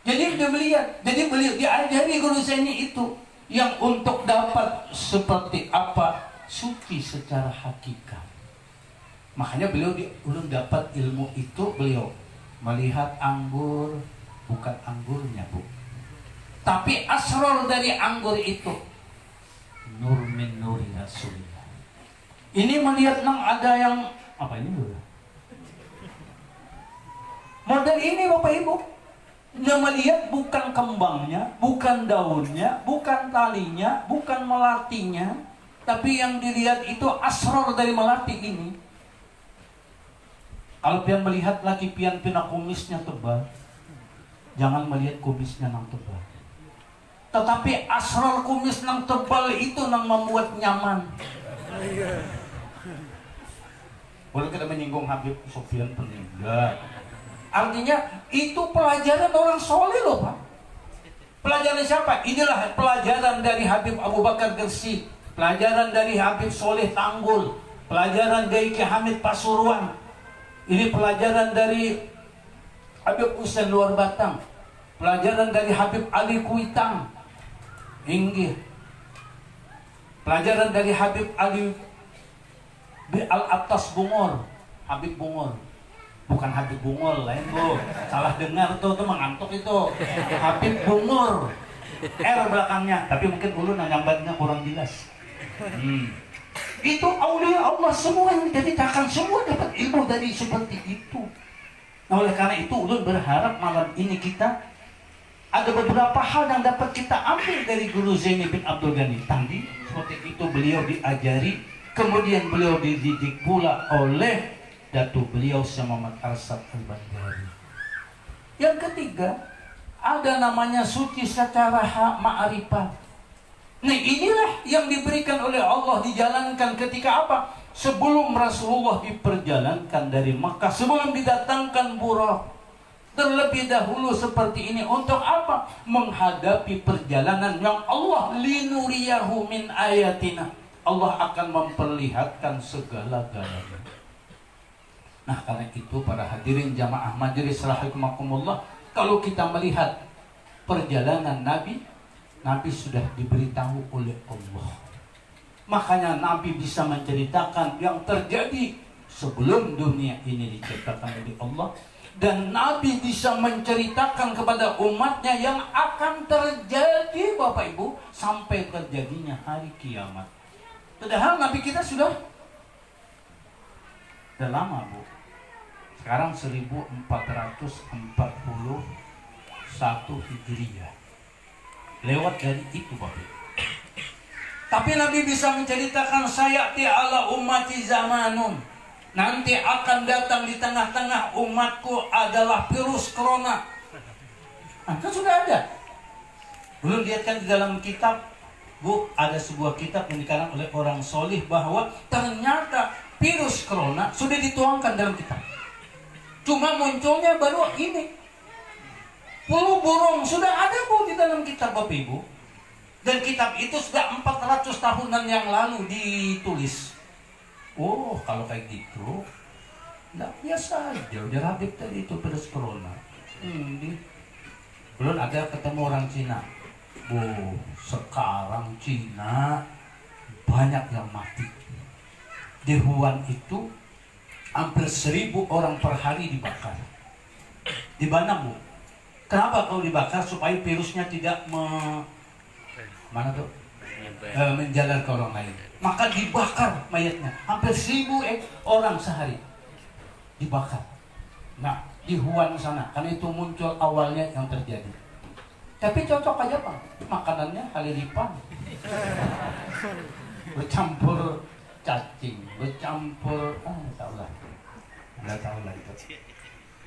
Jadi dia melihat, jadi beliau diajari Guru Zaini itu yang untuk dapat seperti apa suci secara hakikat. Makanya beliau belum dapat ilmu itu, beliau melihat anggur bukan anggurnya, Bu, tapi asrar dari anggur itu, nur min nuri Rasulullah. Ini melihat nang ada yang apa ini, Bu? Model ini Bapak Ibu, dia melihat bukan kembangnya, bukan daunnya, bukan talinya, bukan melatinya, tapi yang dilihat itu asrar dari melati ini. Kalau pian melihat lagi pian pina kumisnya tebal, jangan melihat kumisnya nang tebal. Tetapi asrar kumis nang tebal itu nang membuat nyaman. Boleh kita menyinggung Habib Sufyan penting. Artinya itu pelajaran orang soleh loh Pak. Pelajaran siapa? Inilah pelajaran dari Habib Abu Bakar Gersi, pelajaran dari Habib Soleh Tanggul, pelajaran dari Ki Hamid Pasuruan. Ini pelajaran dari Habib Husain Luar Batang, pelajaran dari Habib Ali Kuitang, Inggih, pelajaran dari Habib Ali Al-Attas Bungor, Habib Bungor. Bukan Habib Bungol lain Bu, salah dengar tuh mengantuk itu. Habib Bungor, R belakangnya, tapi mungkin ulun nyambatnya kurang jelas. Itu aulia Allah semua yang diceritakan, semua dapat ilmu dari seperti itu. Nah, oleh karena itu ulun berharap malam ini kita ada beberapa hal yang dapat kita ambil dari Guru Zaini bin Abdul Ghani. Tadi seperti itu beliau diajari, kemudian beliau dididik pula oleh Datuk beliau sama Muhammad Arsad Al-Bandari. Yang ketiga, ada namanya suci secara ma'rifah. Nah, inilah yang diberikan oleh Allah, dijalankan ketika apa? Sebelum Rasulullah diperjalankan dari Makkah, sebelum didatangkan Buraq. Terlebih dahulu seperti ini untuk apa? Menghadapi perjalanan yang Allah linuriyahu min ayatina. Allah akan memperlihatkan segala-galanya. Nah, karena itu para hadirin jamaah majelis rahimakumullah, kalau kita melihat perjalanan Nabi sudah diberitahu oleh Allah. Makanya Nabi bisa menceritakan yang terjadi sebelum dunia ini diciptakan oleh Allah, dan Nabi bisa menceritakan kepada umatnya yang akan terjadi Bapak Ibu sampai terjadinya hari kiamat. Padahal Nabi kita sudah lama Bu. Sekarang 1441 Hijriah. Lewat dari itu Bapak. Tapi Nabi bisa menceritakan sayati ala ummati zamanun. Nanti akan datang di tengah-tengah umatku adalah virus corona. Nah, kan sudah ada. Belum lihatkan di dalam kitab Bu, ada sebuah kitab yang dikarang oleh orang solih bahwa ternyata virus corona sudah dituangkan dalam kitab. Cuma munculnya baru ini. Flu burung sudah ada Bu di dalam kitab Bapak Ibu. Dan kitab itu sudah 400 tahunan yang lalu ditulis. Oh, kalau kayak gitu, nggak biasa aja. Udah Habib tadi itu virus corona. Belum ada ketemu orang Cina. Bu, sekarang Cina banyak yang mati. Di Wuhan itu hampir 1000 orang per hari dibakar. Di mana Bu? Kenapa kalau dibakar? Supaya virusnya tidak menjalar ke orang lain. Maka dibakar mayatnya. Hampir 1000 orang sehari dibakar. Nah, di Wuhan sana, karena itu muncul awalnya yang terjadi. Tapi cocok aja Pak, makanannya halilipan. Bercampur cacing, bercampur, nggak tahu lah itu.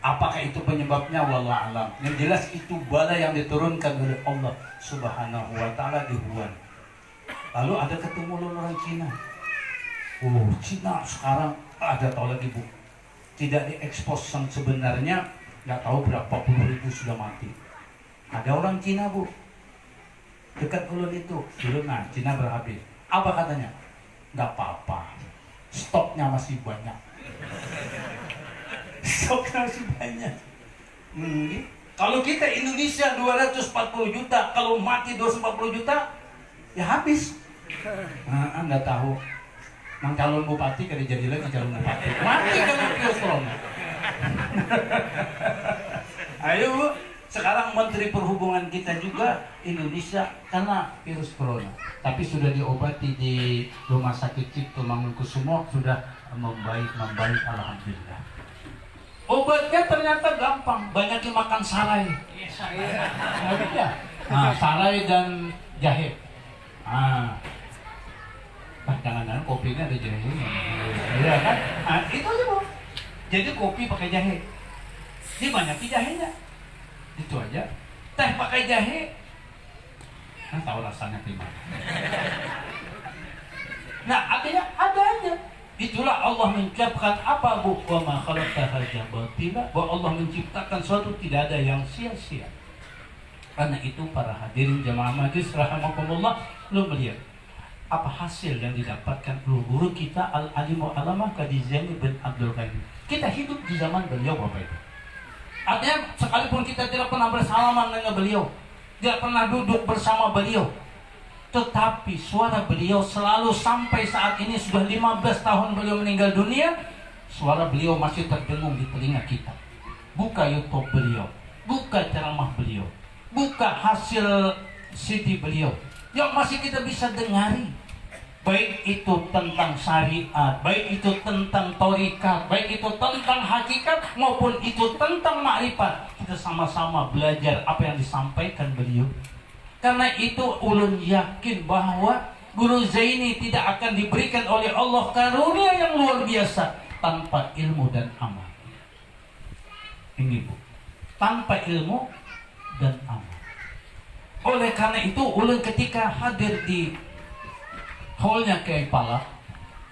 Apakah itu penyebabnya? Wallah alam. Yang jelas itu bala yang diturunkan oleh Allah Subhanahu wa Ta'ala di Wuhan. Lalu ada ketemu orang Cina. Oh, Cina sekarang ada tahu lagi Bu. Tidak diekspos yang sebenarnya, nggak tahu berapa puluh ribu sudah mati. Ada orang Cina Bu, dekat Ulun itu, nah Cina berhabis. Apa katanya? Nggak apa-apa, stoknya masih banyak. Stoknya masih banyak. Kalau kita Indonesia 240 juta, kalau mati 240 juta, ya habis. Nah, Anda tahu, nang calon bupati kada jadi lagi calon bupati. Mati karena virus corona. Ayo Bu, sekarang Menteri Perhubungan kita juga Indonesia karena virus corona. Tapi sudah diobati di Rumah Sakit Cipto Mangunkusumo, sudah membaik alhamdulillah. Obatnya ternyata gampang, banyakin makan sarai. Sarai dan jahe. Jangan-jangan kopinya ada jahenya. Iya kan? Itu aja Bu. Jadi kopi pakai jahe. Dibanyakin jahenya. Itu aja. Teh pakai jahe. Kan tahu rasanya gimana. Nah, artinya ada aja. Itulah Allah mengucapkan apa bu wa ma khalaqta batila, bahwa Allah menciptakan suatu tidak ada yang sia-sia. Karena itu para hadirin jamaah majlis rahimakumullah, lu melihat apa hasil yang didapatkan guru kita al-alimul alamah Qadhi Zaini bin Abdul Ghani. Kita hidup di zaman beliau Bapak Ibu. Artinya sekalipun kita tidak pernah bersalaman dengan beliau, tidak pernah duduk bersama beliau, tetapi suara beliau selalu sampai saat ini sudah 15 tahun beliau meninggal dunia, suara beliau masih terdengung di telinga kita. Buka YouTube beliau, buka ceramah beliau, buka hasil CD beliau yang masih kita bisa dengari, baik itu tentang syariat, baik itu tentang thariqat, baik itu tentang hakikat maupun itu tentang makrifat. Kita sama-sama belajar apa yang disampaikan beliau. Karena itu ulun yakin bahwa Guru Zaini tidak akan diberikan oleh Allah karunia yang luar biasa tanpa ilmu dan amal. Ini bu, tanpa ilmu dan amal. Oleh karena itu ulun ketika hadir di hallnya Kiai Pala,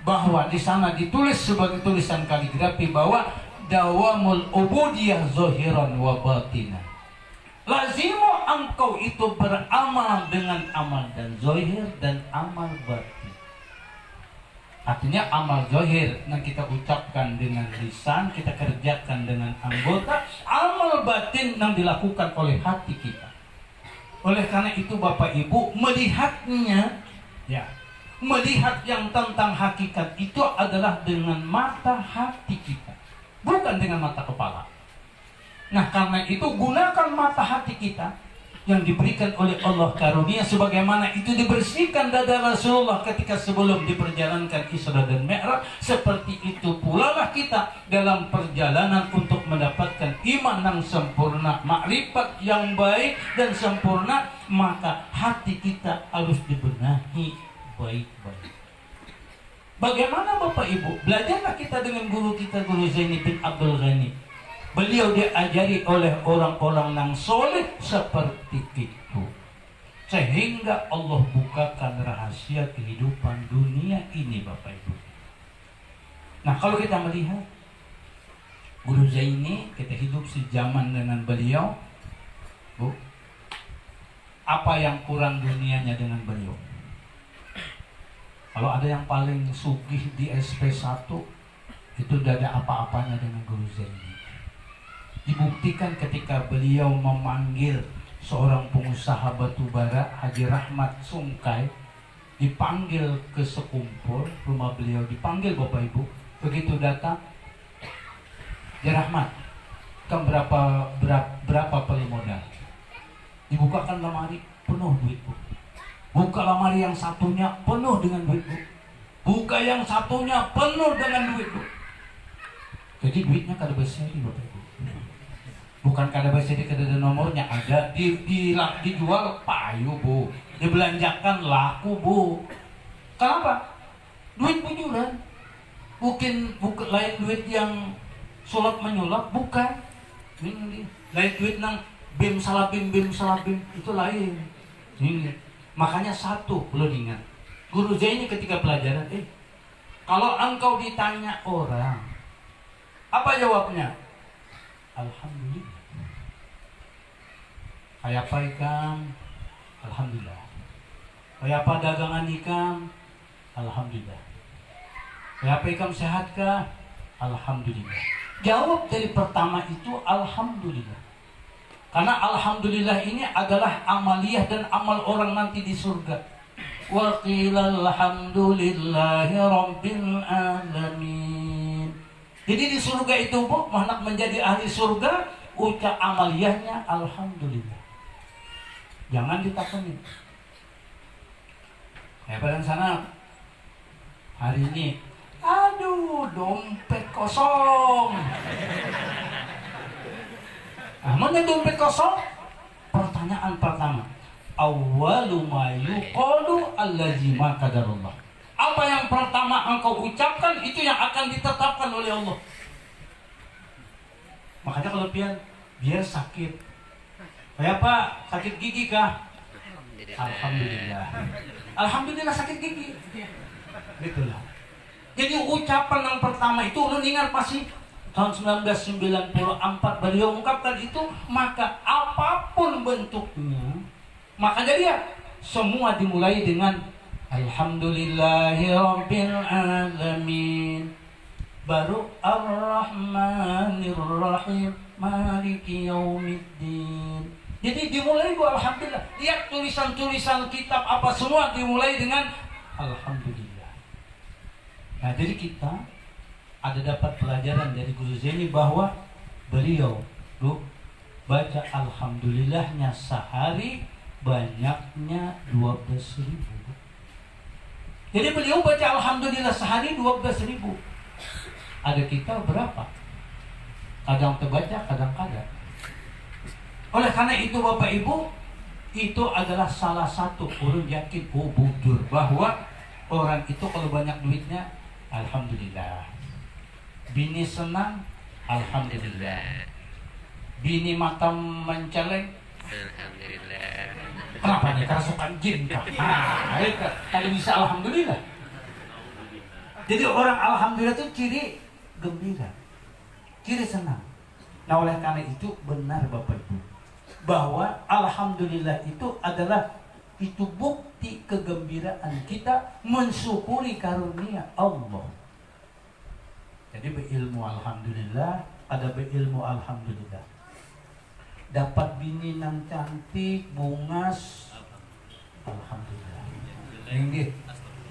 bahwa di sana ditulis sebagai tulisan kaligrafi bahwa dawamul ubudiyah zahiran wa batinan. Lazimu engkau itu beramal dengan amal dan zahir dan amal batin. Artinya amal zahir yang kita ucapkan dengan lisan, kita kerjakan dengan anggota, amal batin yang dilakukan oleh hati kita. Oleh karena itu Bapak Ibu melihatnya, ya, melihat yang tentang hakikat itu adalah dengan mata hati kita, bukan dengan mata kepala. Nah, karena itu gunakan mata hati kita yang diberikan oleh Allah karunia, sebagaimana itu dibersihkan dada Rasulullah ketika sebelum diperjalankan Isra dan Mi'raj. Seperti itu pula lah kita dalam perjalanan untuk mendapatkan iman yang sempurna, makrifat yang baik dan sempurna, maka hati kita harus dibenahi baik-baik. Bagaimana Bapak Ibu? Belajarlah kita dengan guru kita, Guru Zaini bin Abdul Ghani. Beliau diajari oleh orang-orang yang soleh seperti itu, sehingga Allah bukakan rahasia kehidupan dunia ini Bapak Ibu. Nah, kalau kita melihat Guru Zaini, kita hidup sejaman dengan beliau, Bu, apa yang kurang dunianya dengan beliau? Kalau ada yang paling sugih di SP1, itu tidak ada apa-apanya dengan Guru Zaini. Dibuktikan ketika beliau memanggil seorang pengusaha batubara, Haji Rahmat Sungkai, dipanggil ke sekumpul rumah beliau, dipanggil Bapak Ibu. Begitu datang, ya Rahmat, kan berapa perlu modal? Dibukakan lemari, penuh duit Bu. Buka lemari yang satunya, penuh dengan duit Bu. Buka yang satunya, penuh dengan duit Bu. Jadi duitnya kada besar Bapak Ibu. Bukan kada besar, kada ada nomornya, ada dijual payu Bu, dibelanjakan laku Bu. Kenapa? Duit bujuran. Bukan lain duit yang sulap menyulap, bukan. Ini lain duit nang bim salabim itu lain. Ini makanya satu perlu diingat. Guru Zaini ketika pelajaran, kalau engkau ditanya orang, apa jawabnya? Alhamdulillah. Kayak apa ikan? Alhamdulillah. Kayak apa dagangan ikan? Alhamdulillah. Kayak apa ikan sehat kah? Alhamdulillah. Jawab dari pertama itu alhamdulillah. Karena alhamdulillah ini adalah amaliyah dan amal orang nanti di surga. Wa qila alhamdulillahi rabbil alamin. Jadi di surga itu Bu, hendak menjadi ahli surga, ucap amaliyahnya alhamdulillah. Jangan ditakutin. Pada sana hari ini, aduh dompet kosong. Mana dompet kosong? Pertanyaan pertama, awwalu ma yuqalu allazi ma qadarullah. Apa yang pertama engkau ucapkan itu yang akan ditetapkan oleh Allah. Makanya kalau biar sakit, kayak apa? Sakit gigi kah? Alhamdulillah. Alhamdulillah sakit gigi. Gitulah. Jadi ucapan yang pertama itu ulun ingat masih tahun 1994 beliau mengungkapkan itu, maka apapun bentuknya, maka jadi ya semua dimulai dengan Alhamdulillahirabbil alamin. Baru Ar-Rahmanir-Rahim Maliki Yaumiddin. Jadi dimulai gua alhamdulillah. Lihat tulisan-tulisan kitab apa semua dimulai dengan alhamdulillah. Nah, jadi kita ada dapat pelajaran dari Guru Zaini bahwa beliau baca alhamdulillahnya sehari banyaknya 12.000. Jadi beliau baca alhamdulillah sehari 12.000. Ada kita berapa? Kadang terbaca, kadang-kadang. Oleh karena itu Bapak Ibu, itu adalah salah satu ulun yakin bujur bahwa orang itu kalau banyak duitnya alhamdulillah. Bini senang, alhamdulillah. Bini mata menceleng, Alhamdulillah. kenapa nih? Kerasukan jin kah? Kalau bisa alhamdulillah. Jadi orang alhamdulillah itu ciri gembira, ciri senang. Nah, oleh karena itu benar Bapak Ibu bahwa alhamdulillah itu adalah itu bukti kegembiraan kita mensyukuri karunia Allah. Jadi berilmu alhamdulillah, ada berilmu alhamdulillah. Dapat bini nang cantik, bungas, alhamdulillah. Ini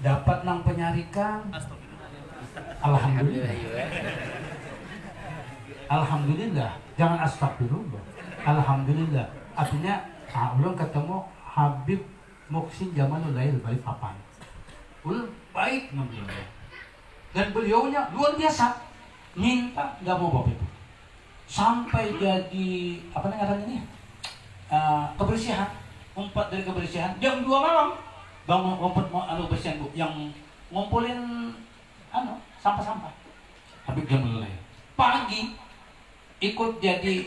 dapat nang penyarikan, alhamdulillah. Alhamdulillah, jangan astagfirullah. Alhamdulillah. Artinya, ulun ketemu Habib Muksin Jamalul Lail Balikpapan. Ulun baik namanya. Dan beliaunya luar biasa. Minta nggak mau Bapak Ibu. Sampai jadi apa namanya ini? Kebersihan. Umpat dari kebersihan jam 2 malam. Bangun umpat mau kebersihan Bu yang ngumpulin sampah-sampah. Habib Jamalul Lail. Pagi ikut jadi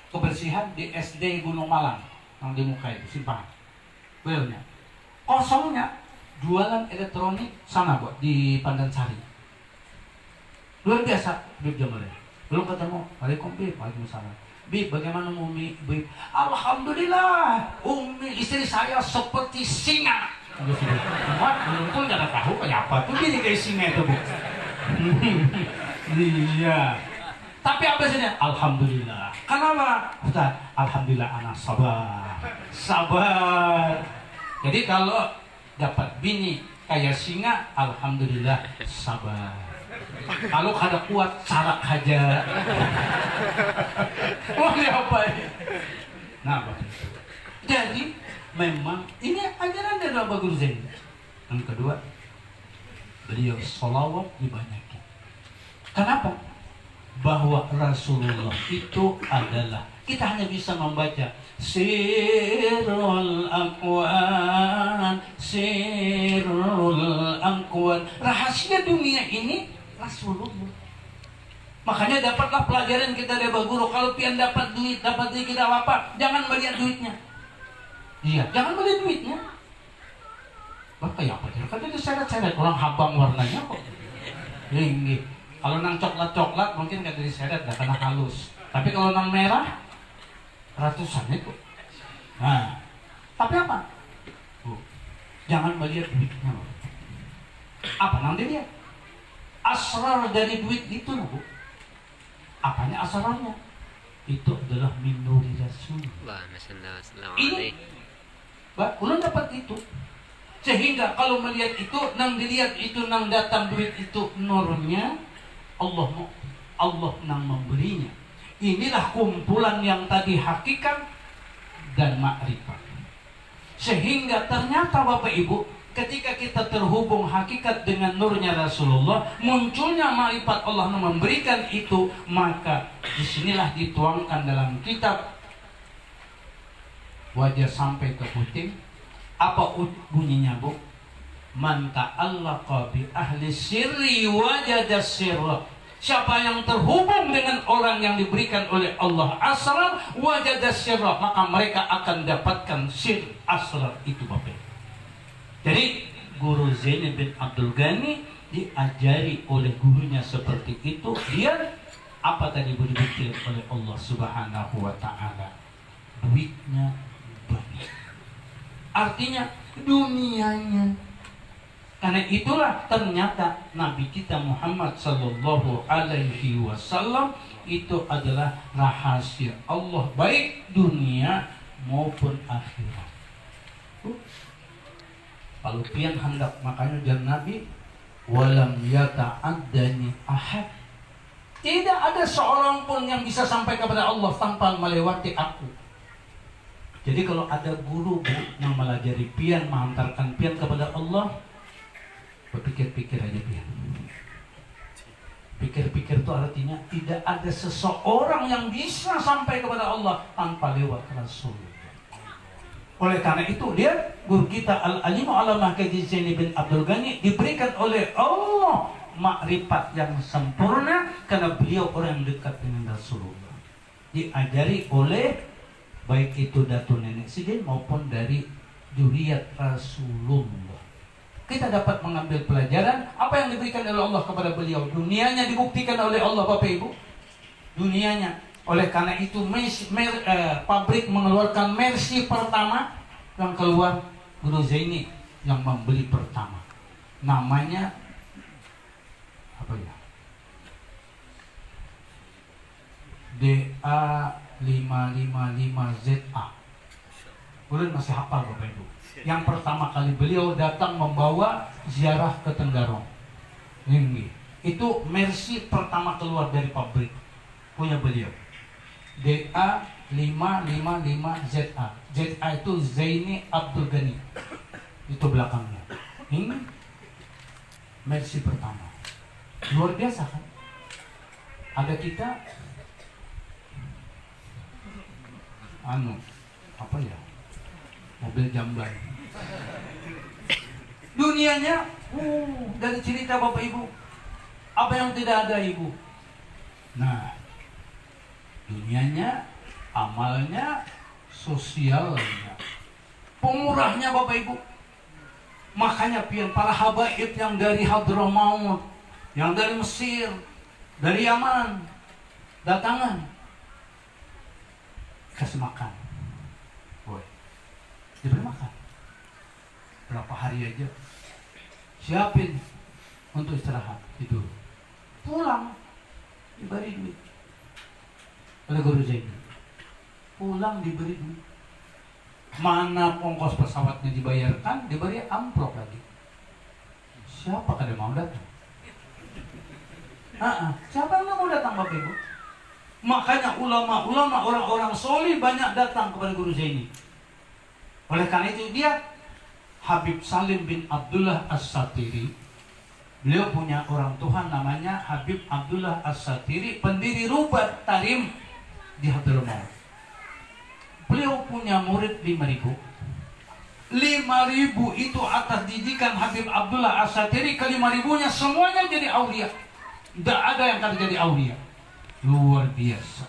kebersihan di SD Gunung Malang yang di muka itu simpangan. Beliaunya kosongnya jualan elektronik sana buat di Pandansari. Luar biasa Bib Jamal. Belum ketemu. Waalaikumsalam. Bib, bagaimana Umi? Bib, alhamdulillah. Umi istri saya seperti singa. Belum pun nggak tahu kayak apa tuh gini kayak singa itu Bu. Iya. Tapi apa sih? Alhamdulillah. Kenapa? Ustaz, alhamdulillah anak sabar. Sabar. Jadi kalau dapat bini kayak singa, alhamdulillah sabar. Kalau kada kuat, sarak aja. Mau apa ini? Nah, jadi memang ini ajaran dari Bapak Guru Zaini. Yang kedua, beliau sholawat dibanyakin. Kenapa? Bahwa Rasulullah itu adalah, kita hanya bisa membaca Sirul Aqwan, Sirul Aqwan. Rahasia dunia ini Rasulullah. Makanya dapatlah pelajaran kita dari guru. Kalau pian dapat duit kita apa? Jangan melihat duitnya. Iya, jangan melihat duitnya. Bapak ya apa? Kan itu seret-seret orang habang warnanya kok. Ini kalau nang coklat mungkin gak dari seret, gak kena halus. Tapi kalau nang merah ratusan itu. Nah, tapi apa? Jangan melihat duitnya. Apa nang dilihat? Asrar dari duit itu Bu. Apanya asrarnya? Itu adalah minuri Rasul. Ini, Mbak, ulun dapat itu. Sehingga kalau melihat itu, nang dilihat itu, nang datang duit itu, nurnya Allah nang memberinya. Inilah kumpulan yang tadi hakikat dan makrifat. Sehingga ternyata Bapak Ibu, ketika kita terhubung hakikat dengan nurnya Rasulullah, munculnya makrifat Allah yang memberikan itu, maka disinilah dituangkan dalam kitab wajah sampai ke puting. Apa bunyinya Bu? Man ta'allaqa bi ahli sirri wajada sirra. Siapa yang terhubung dengan orang yang diberikan oleh Allah asrar, wajada sirrah, maka mereka akan dapatkan sir asrar itu, Bapak. Jadi Guru Zaini bin Abdul Ghani diajari oleh gurunya seperti itu. Dia apa tadi diberikan oleh Allah Subhanahu wa taala? Duitnya banyak. Artinya dunianya. Karena itulah ternyata Nabi kita Muhammad sallallahu alaihi wasallam itu adalah rahasia Allah baik dunia maupun akhirat. Kalau pian hendak, makanya jangan Nabi walam yata'addani ahad. Tidak ada seorang pun yang bisa sampai kepada Allah tanpa melewati aku. Jadi kalau ada guru Bu yang melajari pian, menghantarkan pian kepada Allah, berpikir-pikir aja pian. Pikir-pikir itu artinya tidak ada seseorang yang bisa sampai kepada Allah tanpa lewat Rasul. Oleh karena itu dia guru kita Al-Alim Alamah Haji Zaini bin Abdul Ghani diberikan oleh Allah makrifat yang sempurna karena beliau orang yang dekat dengan Rasulullah. Diajari oleh baik itu datu nenek sidin maupun dari zuriat Rasulullah. Kita dapat mengambil pelajaran apa yang diberikan oleh Allah kepada beliau. Dunianya dibuktikan oleh Allah, Bapak Ibu. Dunianya. Oleh karena itu pabrik mengeluarkan Mercy pertama yang keluar Guru Zaini yang membeli pertama. Namanya apa ya? DA555ZA. Ulun masih hafal, Bapak Ibu. Yang pertama kali beliau datang membawa ziarah ke Tenggarong. Ini itu Mercy pertama keluar dari pabrik punya beliau. DA555ZA. ZA itu Zaini Abdul Ghani. Itu belakangnya. Ini Mercy pertama. Luar biasa kan? Ada kita apa ya? Mobil jamban. Dunianya dari cerita Bapak Ibu. Apa yang tidak ada Ibu? Nah, dunianya, amalnya, sosialnya, pemurahnya Bapak Ibu. Makanya pian para habaib yang dari Hadramaut, yang dari Mesir, dari Yaman, datangan kasih makan. Boy, diberi makan. Berapa hari aja siapin untuk istirahat, tidur, pulang diberi duit oleh Guru Zaini. Pulang diberi duit. Mana ongkos pesawatnya dibayarkan, diberi amplop lagi. Siapa kada mau datang? Siapa yang mau datang Bapak Ibu? Makanya ulama-ulama, orang-orang solih banyak datang kepada Guru Zaini. Oleh karena itu dia Habib Salim bin Abdullah As-Satiri. Beliau punya orang Tuhan namanya Habib Abdullah As-Satiri, pendiri Rubat Tarim di Hadramaut. Beliau punya murid 5.000. 5.000 itu atas didikan Habib Abdullah As-Satiri, ke 5.000-nya semuanya jadi aulia. Tidak ada yang akan jadi aulia. Luar biasa.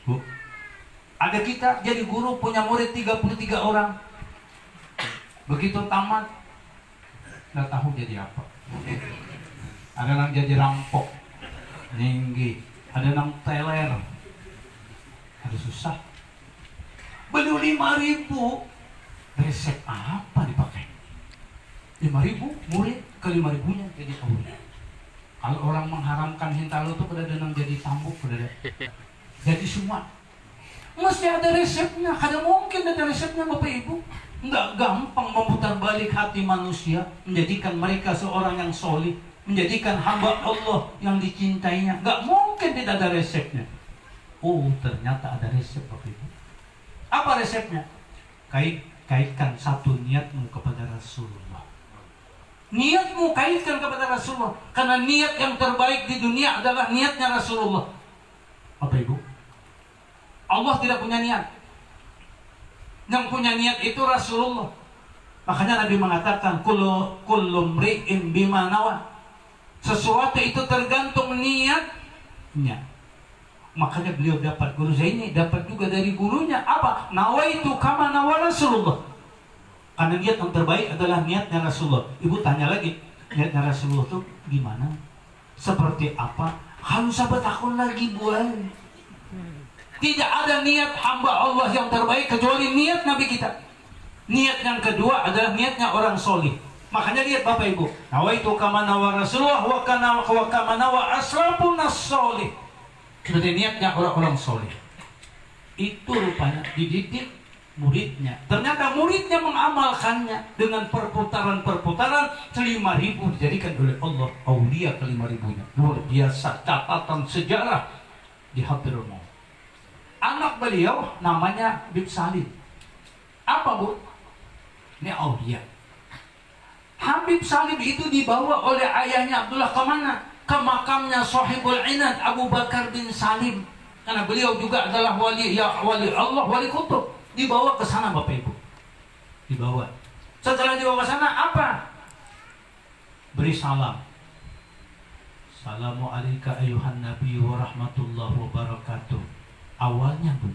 Bu, ada kita jadi guru punya murid 33 orang. Begitu tamat, nggak tahu jadi apa. Ada yang jadi rampok, tinggi. Ada yang teler. Ada susah. Beli 5.000, resep apa dipakai? 5.000 murid ke 5.000-nya jadi aulia. Kalau orang mengharamkan hintalo itu pada danang jadi tambuk, pada jadi semua. Mesti ada resepnya. Ada mungkin ada resepnya Bapak Ibu. Enggak gampang memutar balik hati manusia, menjadikan mereka seorang yang solih, menjadikan hamba Allah yang dicintainya. Enggak mungkin tidak ada resepnya. Oh, ternyata ada resep Bapak Ibu. Apa resepnya? Kaitkan satu niatmu kepada Rasulullah. Niatmu kaitkan kepada Rasulullah. Karena niat yang terbaik di dunia adalah niatnya Rasulullah. Bapak Ibu, Allah tidak punya niat. Yang punya niat itu Rasulullah. Makanya Nabi mengatakan kullu mri'in bima nawa. Sesuatu itu tergantung niatnya. Makanya beliau dapat guru Zaini, dapat juga dari gurunya apa? Nawaitu kama nawa Rasulullah. Karena niat yang terbaik adalah niatnya Rasulullah. Ibu tanya lagi, niatnya Rasulullah itu gimana? Seperti apa? Harus sahabat takun lagi buat. Tidak ada niat hamba Allah yang terbaik kecuali niat Nabi kita. Niat yang kedua adalah niatnya orang solih. Makanya lihat Bapak Ibu, nawaitu kama nawa Rasulullah wa kama nawa asrafun solih. Seperti niatnya orang-orang solih. Itu rupanya dididik muridnya. Ternyata muridnya mengamalkannya dengan perputaran-perputaran 5.000 dijadikan oleh Allah aulia ke 5.000-nya. Luar biasa catatan sejarah di Hadirul Maut. Anak beliau namanya Habib Salim. Apa bu? Ini aulia. Habib Salim itu dibawa oleh ayahnya Abdullah kemana? Ke makamnya Sahibul Inad Abu Bakar bin Salim. Karena beliau juga adalah wali Allah, wali kutub. Dibawa ke sana Bapak Ibu. Dibawa. Setelah dibawa ke sana apa? Beri salam. Assalamualaikum ayuhan nabi wa rahmatullahi wa barakatuh. Awalnya bu.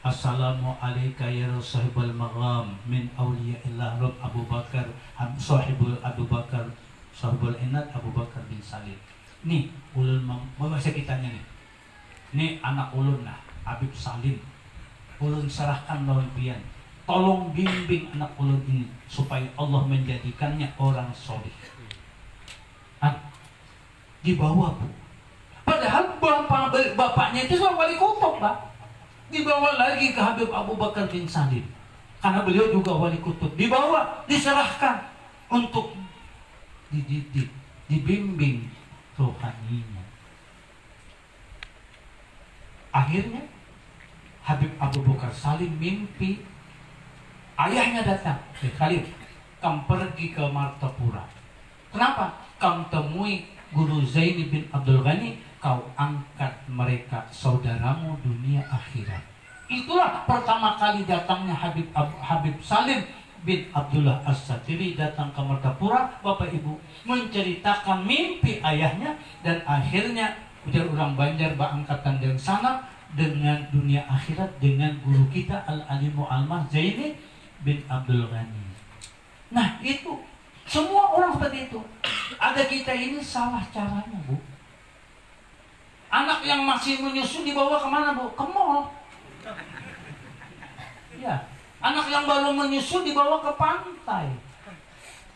Assalamualaikum ya sahibul magham min awliyaillah Rabb Abu Bakar sahibul Abu Bakar sahibul inat Abu Bakar bin Salim. Nih ulun membaca kitanya nih. Nih anak ulun lah Habib Salim. Ulun serahkan lawan pian. Tolong bimbing anak ulun ini supaya Allah menjadikannya orang soleh. Dibawa bu. Padahal bapaknya itu seorang wali kutub pak. Dibawa lagi ke Habib Abu Bakar bin Salim. Karena beliau juga wali kutub. Dibawa, diserahkan untuk dididik, dibimbing rohaninya. Akhirnya Habib Abu Bakar Salim mimpi ayahnya datang. Khalil, kamu pergi ke Martapura. Kenapa? Kamu temui Guru Zaini bin Abdul Ghani, kau angkat mereka saudaramu dunia akhirat. Itulah pertama kali datangnya Habib Salim bin Abdullah As-Satiri datang ke Martapura, Bapak Ibu, menceritakan mimpi ayahnya dan akhirnya ujar orang Banjar angkatan dari sana dengan dunia akhirat dengan guru kita Al-Alimu Almah Zaini bin Abdul Ghani. Nah itu semua orang seperti itu. Ada kita ini salah caranya bu. Anak yang masih menyusu dibawa kemana bu? Ke mall. Ya, anak yang baru menyusu dibawa ke pantai.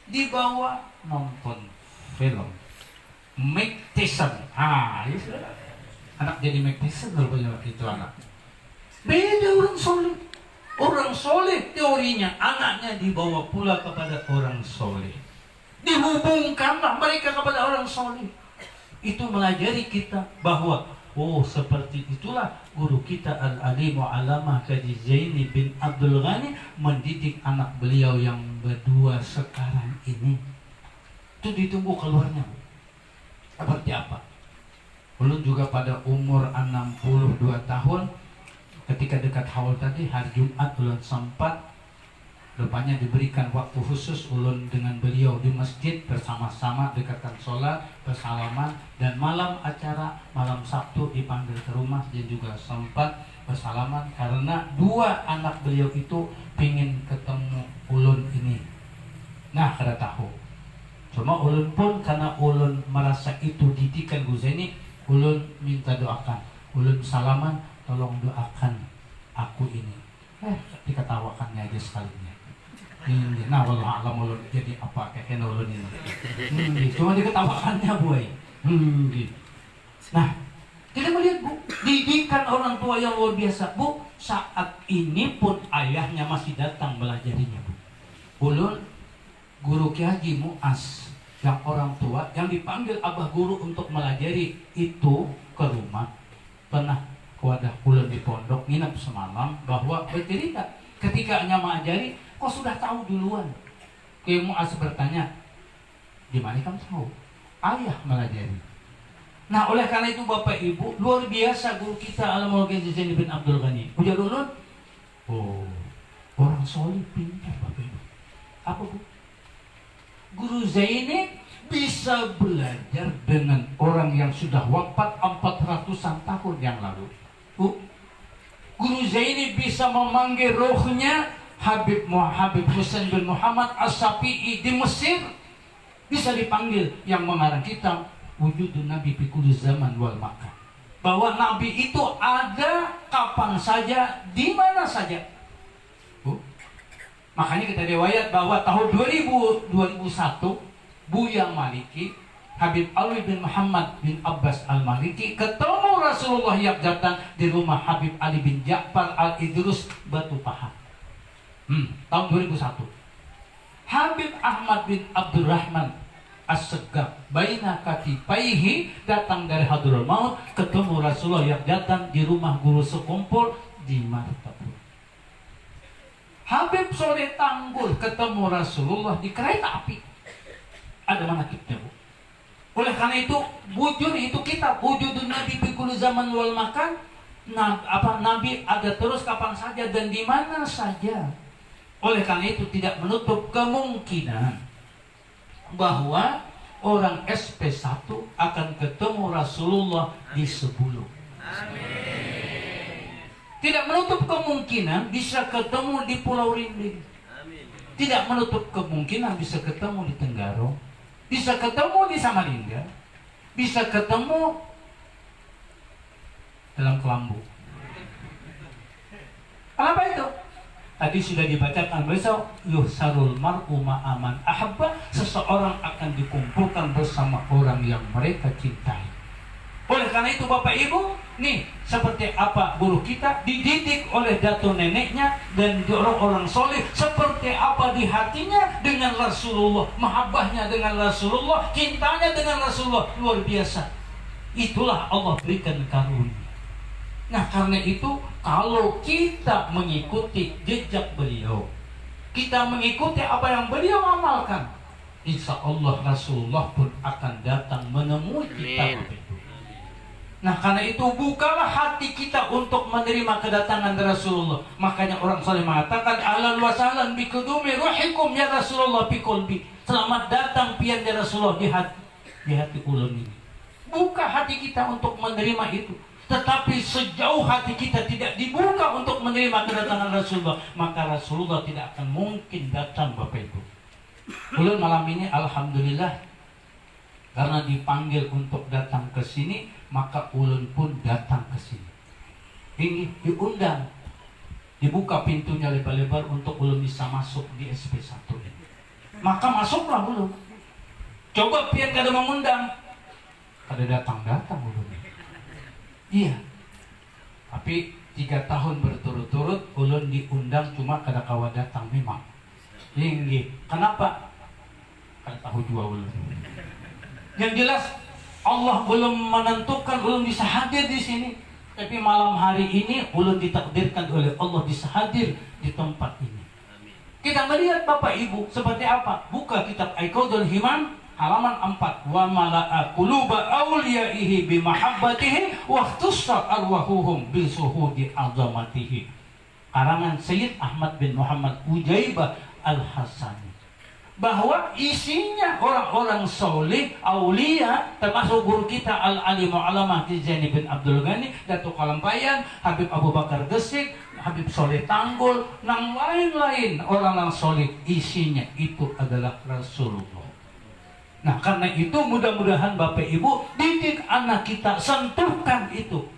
Dibawa nonton film. Mike Tyson. Anak jadi Mike Tyson rupanya itu anak. Beda orang soleh. Orang soleh teorinya anaknya dibawa pula kepada orang soleh. Dihubungkanlah mereka kepada orang soleh. Itu mengajari kita bahwa oh seperti itulah guru kita Al-Alimu Alamah Kaji Zaini bin Abdul Ghani mendidik anak beliau yang berdua sekarang ini. Itu ditunggu keluarnya. Seperti apa? Belum juga pada umur 62 tahun ketika dekat haul tadi hari Jumat ulun sempat rupanya diberikan waktu khusus ulun dengan beliau di masjid bersama-sama dekatkan sholat, bersalaman dan malam acara malam Sabtu dipanggil ke rumah dan juga sempat bersalaman karena dua anak beliau itu pingin ketemu ulun ini. Nah kada tahu. Cuma ulun pun karena ulun merasa itu didikan Guzeni, ulun minta doakan. Ulun salaman, tolong doakan aku ini. Diketawakannya aja sekalinya. Nah, wallah alam ulun jadi apa kayak ulun ini. Cuma diketawakannya boy. Nah, kita melihat bu, didikan orang tua yang luar biasa bu. Saat ini pun ayahnya masih datang belajarinya bu. Ulun guru Ki Haji Muas yang orang tua yang dipanggil abah guru untuk melajari itu ke rumah pernah kewadah ulun di pondok nginep semalam bahwa bercerita ketika hanya mengajari kok sudah tahu duluan. Ki Muas bertanya, di mana kamu tahu? Ayah melajari. Nah oleh karena itu Bapak Ibu luar biasa guru kita Al-Alimu Zaini bin Abdul Ghani. Ujar ulun, oh orang soleh pintar Bapak Ibu. Apa bu? Guru Zaini bisa belajar dengan orang yang sudah wafat 400-an tahun yang lalu. Guru Zaini bisa memanggil rohnya Habib Husain bin Muhammad As-Syafi'i di Mesir, bisa dipanggil, yang mengarang kitab Wujudun Nabi fi kulli zaman wal makan, bahwa Nabi itu ada kapan saja, di mana saja. Makanya kita riwayat bahwa tahun 2001 Buya Maliki, Habib Alwi bin Muhammad bin Abbas Al-Maliki ketemu Rasulullah Yaqzatan di rumah Habib Ali bin Ja'far Al-Idrus Batu Pahat. Tahun 2001. Habib Ahmad bin Abdurrahman As-Segaf baina katifaihi datang dari Hadrul Maut, ketemu Rasulullah Yaqzatan di rumah guru sekumpul di Martapura. Habib Soleh Tanggul ketemu Rasulullah di kereta api. Ada manakibnya, Bu. Oleh karena itu, wujud itu kitab Wujudun Nabi fi kulli zaman wal makan. Nabi ada terus kapan saja dan di mana saja. Oleh karena itu tidak menutup kemungkinan bahwa orang SP1 akan ketemu Rasulullah di Sebulu. Tidak menutup kemungkinan bisa ketemu di Pulau Rinjing. Tidak menutup kemungkinan bisa ketemu di Tenggarong, bisa ketemu di Samarinda, bisa ketemu dalam Kelambu. Apa itu? Tadi sudah dibacakan besok, yuhsarul mar'u ma'aman ahabba, seseorang akan dikumpulkan bersama orang yang mereka cintai. Oleh karena itu Bapak Ibu, nih seperti apa guru kita dididik oleh datuk neneknya dan orang-orang soleh, seperti apa di hatinya dengan Rasulullah, mahabbahnya dengan Rasulullah, cintanya dengan Rasulullah luar biasa. Itulah Allah berikan karunia. Nah karena itu kalau kita mengikuti jejak beliau, kita mengikuti apa yang beliau amalkan, insya Allah Rasulullah pun akan datang menemui kita. Nah karena itu bukalah hati kita untuk menerima kedatangan Rasulullah. Makanya orang soleh mengatakan ahlan wa sahlan bi qudumi ruhikum ya Rasulullah fi qalbi. Selamat datang pian ya Rasulullah di hati ulun ini. Buka hati kita untuk menerima itu. Tetapi sejauh hati kita tidak dibuka untuk menerima kedatangan Rasulullah, maka Rasulullah tidak akan mungkin datang Bapak Ibu. Ulun malam ini alhamdulillah karena dipanggil untuk datang ke sini, maka ulun pun datang ke sini. Ini diundang, dibuka pintunya lebar-lebar untuk ulun bisa masuk di SP1 ini. Maka masuklah ulun. Coba pian kada mengundang, kada datang-datang ulun. Iya. Tapi 3 tahun berturut-turut ulun diundang cuma kada kawa datang memang. Ini kenapa? Kada tahu jua ulun. Yang jelas Allah belum menentukan ulun bisa hadir di sini, tapi malam hari ini ulun ditakdirkan oleh Allah bisa hadir di tempat ini. Kita melihat Bapak Ibu seperti apa? Buka kitab Aiqadul Himam halaman 4. Wa mala'a quluba awliyaihi bimahabbatihi wa ikhtassat arwahuhum bi suhudi azamatihi. Karangan Sayyid Ahmad bin Muhammad Ujaibah Al-Hasani. Bahwa isinya orang-orang soleh, aulia, termasuk guru kita Al-Alim Mu'alamah Tijani bin Abdul Ghani, Datuk Kalampayan, Habib Abu Bakar Gesik, Habib Soleh Tanggul, dan lain-lain orang-orang soleh, isinya itu adalah Rasulullah. Nah karena itu mudah-mudahan Bapak Ibu didik anak kita, sentuhkan itu,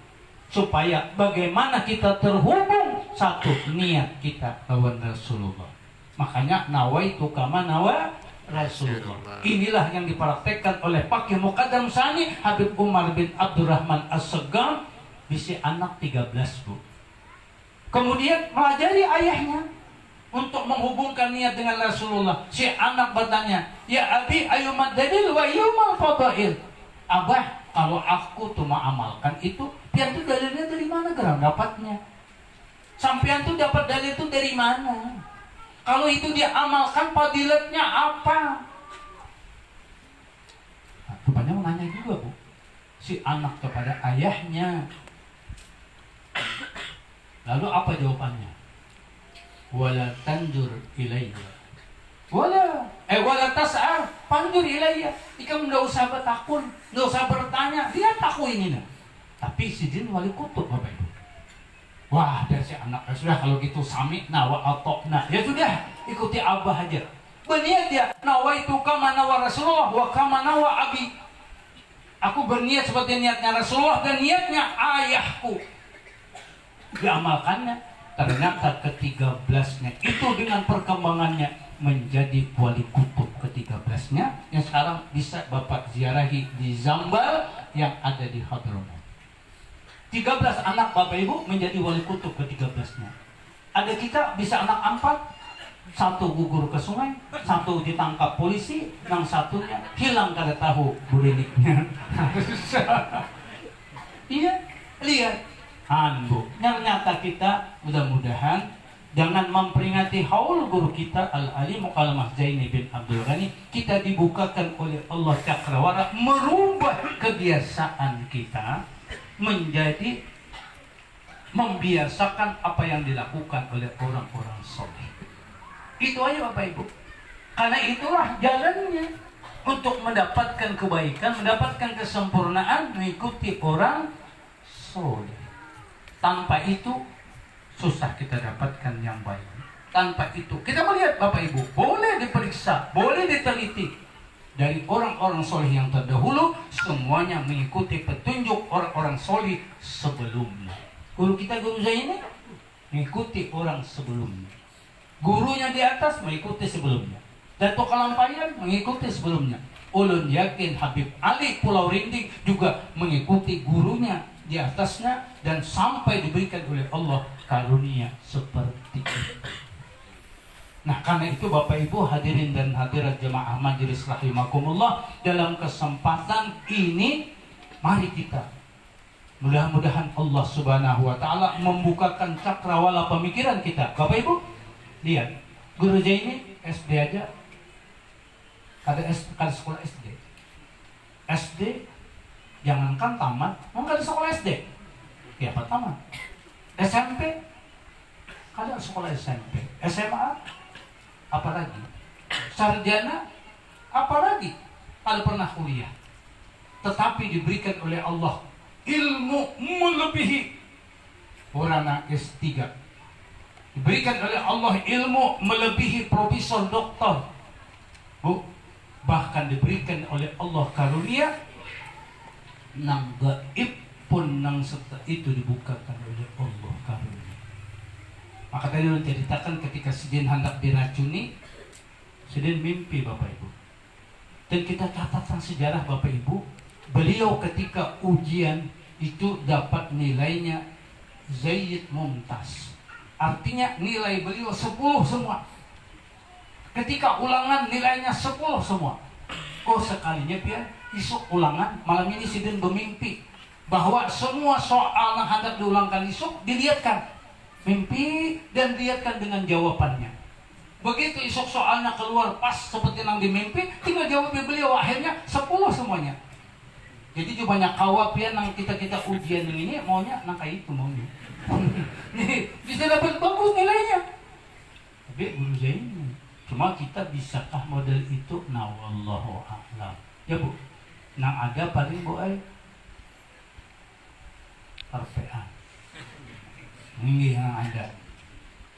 supaya bagaimana kita terhubung satu niat kita lawan Rasulullah. Makanya nawaitu kama nawa Rasulullah. Inilah yang dipraktekkan oleh Pakih Muqaddam Sani Habib Umar bin Abdurrahman As-Segaf, bisi anak 13 Bu. Kemudian melajari ayahnya untuk menghubungkan niat dengan Rasulullah. Si anak bertanya, ya Abi ayumad dalil wa yumal fadail. Abah, kalau aku tuh mengamalkan itu, pian tuh dalilnya dari mana gerang dapatnya? Sampian tuh dapat dalil itu dari mana? Kalau itu dia amalkan, fadilatnya apa? Nah, rupanya menanya juga Bu, si anak kepada ayahnya. Lalu apa jawabannya? Wala tanjur ilayya wala Wala tas'ar, panjur ilayya. Ikaw nggak usah bertakun, nggak usah bertanya. Dia takut ini nah. Tapi si jin wali kutub Bapak Ibu. Wah, dari si anak sudah kalau gitu sami'na wa ata'na. Ya sudah, ikuti abah aja. Berniat dia, nawaitu kama nawa Rasulullah wa kama nawa abi. Aku berniat seperti niatnya Rasulullah dan niatnya ayahku. Diamalkannya. Ternyata ke-13-nya itu dengan perkembangannya menjadi wali kutub ke-13-nya yang sekarang bisa Bapak ziarahi di Zambal yang ada di Hadramaut. 13 anak Bapak Ibu menjadi wali kutub ke-13-nya. Ada kita bisa anak 4, satu gugur ke sungai, satu ditangkap polisi, yang satunya hilang kada tahu buliniknya. Iya, lihat. Bu, ternyata kita mudah-mudahan jangan memperingati haul guru kita Al-Alim Muqallamah Zaini bin Abdul Ghani, kita dibukakan oleh Allah Cakrawala merubah kebiasaan kita menjadi membiasakan apa yang dilakukan oleh orang-orang soleh. Itu aja Bapak Ibu. Karena itulah jalannya untuk mendapatkan kebaikan, mendapatkan kesempurnaan, mengikuti orang soleh. Tanpa itu susah kita dapatkan yang baik. Tanpa itu kita melihat Bapak Ibu, boleh diperiksa, boleh diteliti dari orang-orang soleh yang terdahulu, semuanya mengikuti petunjuk orang-orang soleh sebelumnya. Guru kita Guru Zaini mengikuti orang sebelumnya. Gurunya di atas mengikuti sebelumnya. Datuk Kalampayan mengikuti sebelumnya. Ulun yakin Habib Ali Pulau Rinding juga mengikuti gurunya di atasnya dan sampai diberikan oleh Allah karunia seperti itu. Nah, karena itu Bapak Ibu hadirin dan hadirat jemaah majelis rahimakumullah, dalam kesempatan ini mari kita mudah-mudahan Allah Subhanahu wa taala membukakan cakrawala pemikiran kita. Bapak Ibu, lihat, Guru Zaini SD aja kada sekolah SD. SD jangankan tamat, nggak ada sekolah SD. Ya, apa tamat? SMP, ada sekolah SMP. SMA, apalagi? Sarjana, apalagi? Kalau pernah kuliah. Tetapi diberikan oleh Allah ilmu melebihi orang S3. Diberikan oleh Allah ilmu melebihi profesor doktor. Bu, bahkan diberikan oleh Allah karunia nang gaib pun nang serta itu dibukakan oleh Allah karunia. Maka tadi ceritakan ketika Sidin hendak diracuni, Sidin mimpi Bapak Ibu. Dan kita catatkan sejarah Bapak Ibu, beliau ketika ujian itu dapat nilainya Zaid Mumtaz. Artinya nilai beliau 10 semua. Ketika ulangan nilainya 10 semua. Oh sekalinya Pian, isuk ulangan, malam ini Sidin bermimpi bahwa semua soal yang hendak diulangkan isuk dilihatkan mimpi dan dilihatkan dengan jawabannya. Begitu isuk soalnya keluar pas seperti yang dimimpi, tinggal jawabnya beliau, akhirnya 10 semuanya. Jadi cuma kawa Pian yang kita ujian ini maunya nangka itu maunya. Bisa dapat bagus nilainya. Tapi Guru Zaini, cuma kita bisakah model itu? Nah, wallahu a'lam. Ya Bu, nang ada paling Bu ay RPA. Ini yang ada.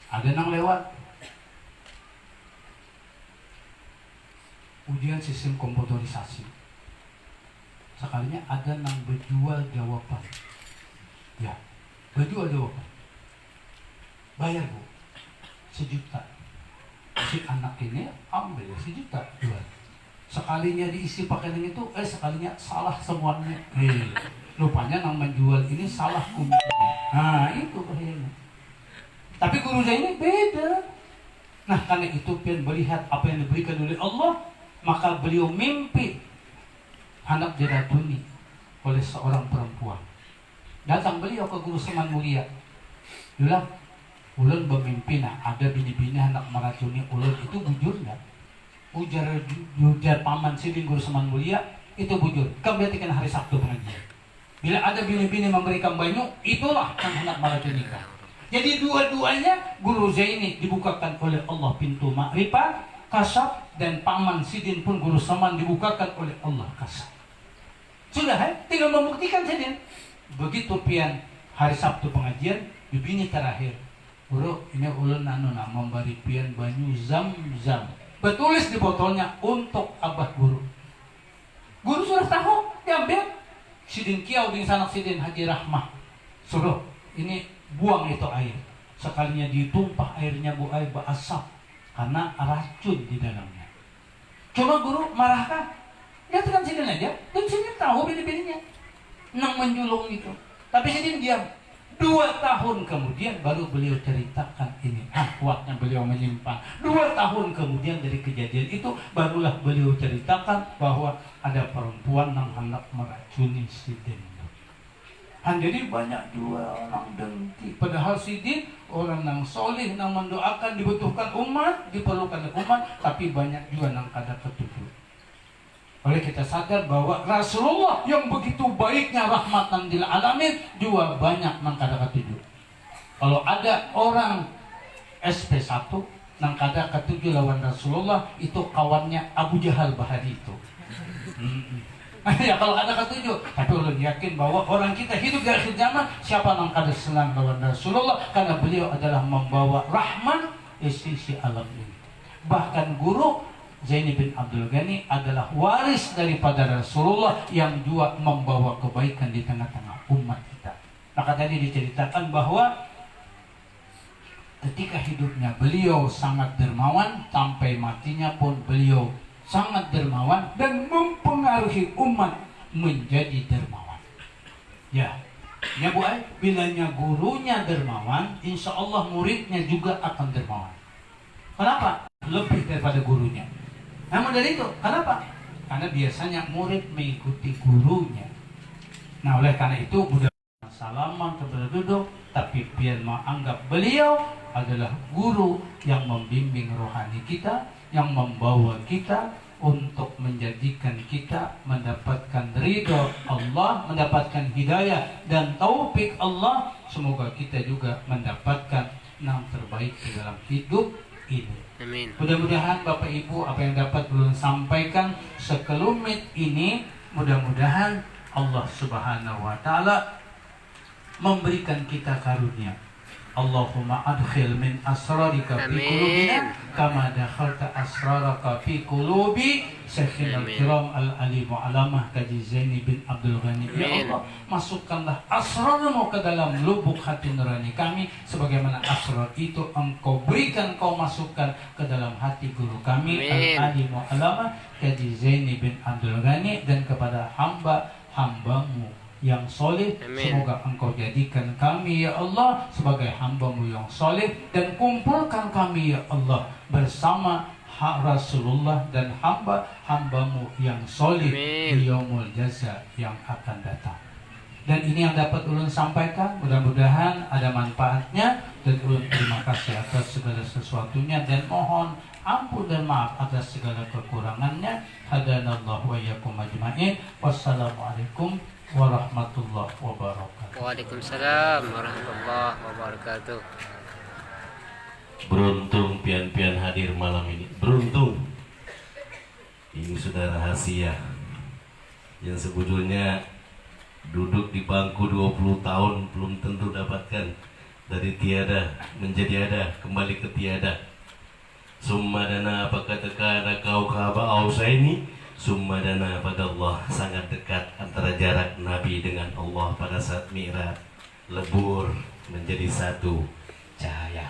Ada nang lewat ujian sistem komputerisasi. Sekalinya ada nang berjual jawaban. Ya, berjual jawaban. Bayar Bu, 1 juta. Si anak ini ambil 1 juta jual. Sekalinya diisi pakai yang itu, sekalinya salah semuanya. Rupanya nang menjual ini salah kuncinya. Nah itu bahayanya. Tapi Guru Zaini beda. Nah karena itu Pian melihat apa yang diberikan oleh Allah, maka beliau mimpi anak diracuni oleh seorang perempuan. Datang beliau ke Guru Seman Mulia, bilang, ulun bermimpi nah ada bini-bini hendak meracuni ulun. Itu bujur nggak? Ujar paman Sidin Guru Seman Mulia itu bujur. Kamu berarti hari Sabtu pengajian. Bila ada bini-bini memberikan banyu, itulah yang hendak meracuni kau. Jadi dua-duanya Guru Zaini dibukakan oleh Allah pintu makrifat, kasab, dan paman Sidin pun guru Saman dibukakan oleh Allah kasab. Sudah, tinggal membuktikan Sidin. Begitu pian hari Sabtu pengajian, bibini terakhir, guru ini ulun memberi pian banyu zam-zam, betulis di botolnya untuk abah guru. Guru sudah tahu, diambil. Sidin Kiau dengan sanak Sidin Haji Rahmah suruh ini buang itu air. Sekalinya ditumpah airnya bu air berasap karena racun di dalamnya. Cuma guru marahkan, dia tekan Sidin aja, dan Sidin tahu bini-bininya nang menjulung itu. Tapi Sidin diam. 2 tahun kemudian baru beliau ceritakan ini. Waktunya beliau menyimpan. 2 tahun kemudian dari kejadian itu barulah beliau ceritakan bahwa ada perempuan yang hendak meracuni Sidin. Jadi banyak juga orang dengki. Padahal Sidin orang yang soleh, yang mendoakan, dibutuhkan umat, diperlukan umat, tapi banyak juga yang kada ketujuh. Oleh kita sadar bahwa Rasulullah yang begitu baiknya rahmatan lil alamin juga banyak yang kada ketujuh. Kalau ada orang SP1 yang kada ketujuh lawan Rasulullah, itu kawannya Abu Jahal Bahari itu. Ya kalau ada ketujuh, tapi ulun yakin bahwa orang kita hidup di akhir zaman, siapa yang kada senang lawan Rasulullah, karena beliau adalah membawa rahmat sisi alam ini. Bahkan guru Zaini bin Abdul Ghani adalah waris daripada Rasulullah yang juga membawa kebaikan di tengah-tengah umat kita. Maka tadi diceritakan bahwa ketika hidupnya beliau sangat dermawan, sampai matinya pun beliau sangat dermawan dan mempengaruhi umat menjadi dermawan. Ya Bu Ai, bilanya gurunya dermawan, insya Allah muridnya juga akan dermawan. Kenapa? Lebih daripada gurunya. Namun dari itu, kenapa? Karena biasanya murid mengikuti gurunya. Nah oleh karena itu mudah salaman kepada duduk, tapi biar menganggap beliau adalah guru yang membimbing rohani kita, yang membawa kita untuk menjadikan kita mendapatkan ridho Allah, mendapatkan hidayah dan taufik Allah. Semoga kita juga mendapatkan yang terbaik di dalam hidup ini. Amin. Mudah-mudahan Bapak Ibu apa yang dapat belum sampaikan sekelumit ini, mudah-mudahan Allah Subhanahu wa taala memberikan kita karunia. Allahumma adkhil min asrarika fi qulubina kama dakhalta asraraka fi qulubi Syekhina al-kiram al-alim alamah Kaji Zaini bin Abdul Ghani. Ya Allah, masukkanlah asrarmu ke dalam lubuk hati nurani kami, sebagaimana asrar itu engkau berikan, kau masukkan ke dalam hati guru kami al-alim alamah Kaji Zaini bin Abdul Ghani, dan kepada hamba-hambamu yang soleh, semoga engkau jadikan kami ya Allah sebagai hambamu yang soleh, dan kumpulkan kami ya Allah bersama Rasulullah dan hamba-hambamu yang soleh di yaumul jaza yang akan datang. Dan ini yang dapat ulun sampaikan, mudah-mudahan ada manfaatnya, dan ulun terima kasih atas segala sesuatunya dan mohon ampun dan maaf atas segala kekurangannya. Hadanallahu wa iyyakum ajma'in. Wassalamualaikum warahmatullahi wabarakatuh. Waalaikumsalam warahmatullahi wabarakatuh. Beruntung pian-pian hadir malam ini. Beruntung. Ini sudah rahasia yang sebetulnya duduk di bangku 20 tahun belum tentu dapatkan. Dari tiada menjadi ada, kembali ke tiada. Summa dana apakah tekana kau kaba ausaini, summa dana pada Allah. Sangat dekat antara jarak Nabi dengan Allah pada saat Mi'raj. Lebur menjadi satu cahaya.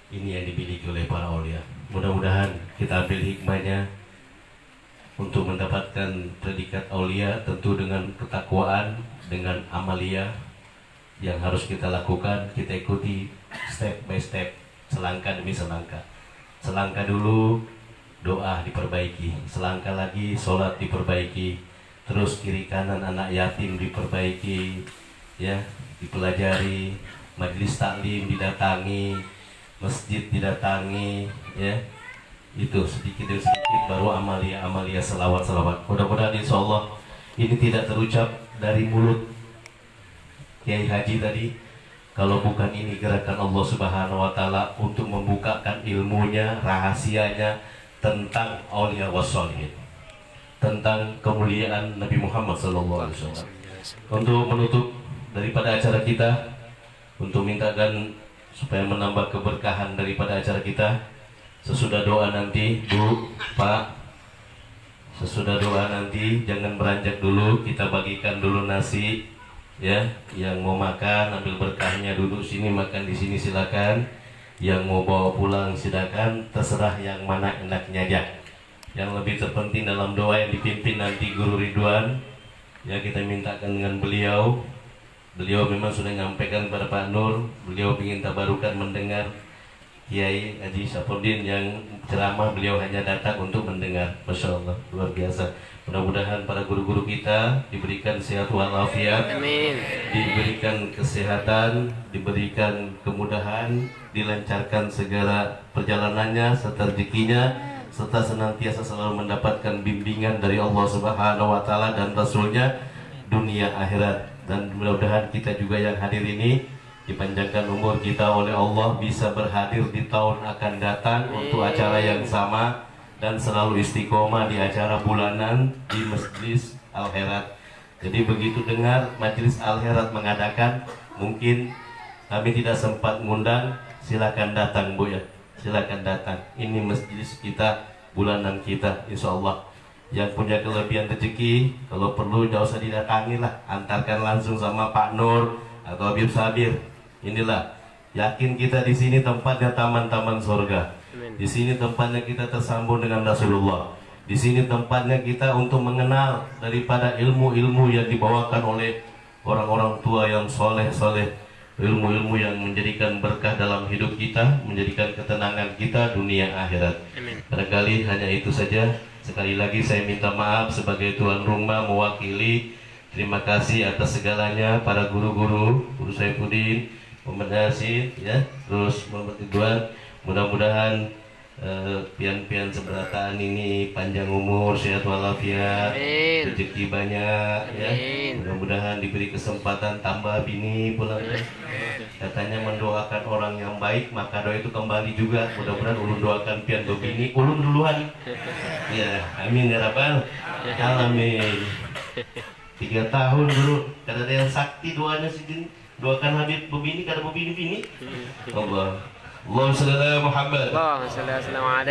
Ini yang dimiliki oleh para aulia. Mudah-mudahan kita ambil hikmahnya untuk mendapatkan predikat aulia, tentu dengan ketakwaan, dengan amalia yang harus kita lakukan. Kita ikuti step by step, selangkah demi selangkah. Selangkah dulu doa diperbaiki, selangkah lagi sholat diperbaiki, terus kiri kanan anak yatim diperbaiki, ya, dipelajari, majelis taklim didatangi, masjid didatangi, ya, itu sedikit demi sedikit baru amalia selawat. Mudah-mudahan insya Allah ini tidak terucap dari mulut Kiai Haji tadi, Kalau bukan ini gerakan Allah Subhanahu wa taala untuk membukakan ilmunya, rahasianya tentang aulia wassalihin, tentang kemuliaan Nabi Muhammad SAW. Untuk menutup daripada acara kita, untuk mintakan supaya menambah keberkahan daripada acara kita, sesudah doa nanti, Bu, Pak, sesudah doa nanti jangan beranjak dulu, kita bagikan dulu nasi, ya. Yang mau makan ambil berkahnya, duduk sini makan di sini silakan. Yang mau bawa pulang silakan, terserah yang mana enaknya aja. Yang lebih terpenting dalam doa yang dipimpin nanti Guru Ridwan, ya, kita mintakan dengan beliau. Beliau memang sudah menyampaikan kepada Pak Nur, beliau ingin tabarukan mendengar Kiai Haji Sapurdin yang ceramah, beliau hanya datang untuk mendengar. Masya Allah, luar biasa. Mudah-mudahan para guru-guru kita diberikan sehat walafiat, Amin. diberikan kesehatan, diberikan kemudahan, dilancarkan segala perjalanannya serta rezekinya, serta senantiasa selalu mendapatkan bimbingan dari Allah Subhanahu wa taala dan Rasulnya dunia akhirat. Dan mudah-mudahan kita juga yang hadir ini dipanjangkan umur kita oleh Allah, bisa berhadir di tahun akan datang untuk acara yang sama, dan selalu istiqomah di acara bulanan di Majlis Al-Herat. Jadi begitu dengar Majlis Al-Herat mengadakan, mungkin kami tidak sempat ngundang, silakan datang Bu ya, silakan datang. Ini majlis kita, bulanan kita, insya Allah. Yang punya kelebihan rezeki, kalau perlu jauh usah didatangi lah, antarkan langsung sama Pak Nur atau Habib Sabir. Inilah, yakin kita di sini tempatnya taman-taman surga. Di sini tempatnya kita tersambung dengan Rasulullah. Di sini tempatnya kita untuk mengenal daripada ilmu-ilmu yang dibawakan oleh orang-orang tua yang soleh-soleh, ilmu-ilmu yang menjadikan berkah dalam hidup kita, menjadikan ketenangan kita dunia akhirat. Barangkali hanya itu saja. Sekali lagi saya minta maaf sebagai tuan rumah mewakili. Terima kasih atas segalanya para guru-guru, Guru Saifuddin, Muhammad Yasin, ya, terus Muhammad Ridwan. Mudah-mudahan pian-pian seberataan ini panjang umur, sehat walafiat, rezeki banyak, ya. Mudah-mudahan diberi kesempatan tambah bini pulang. Katanya mendoakan orang yang baik maka doa itu kembali juga. Mudah-mudahan ulun doakan pian bini, ulun duluan. Ya, amin ya rabbal alamin. 3 tahun dulu, kada ada yang sakti doanya sih. Doakan Habib bini, kada bini. Allah. Allahumma shalli ala Muhammad. Allahumma shalli ala Muhammad.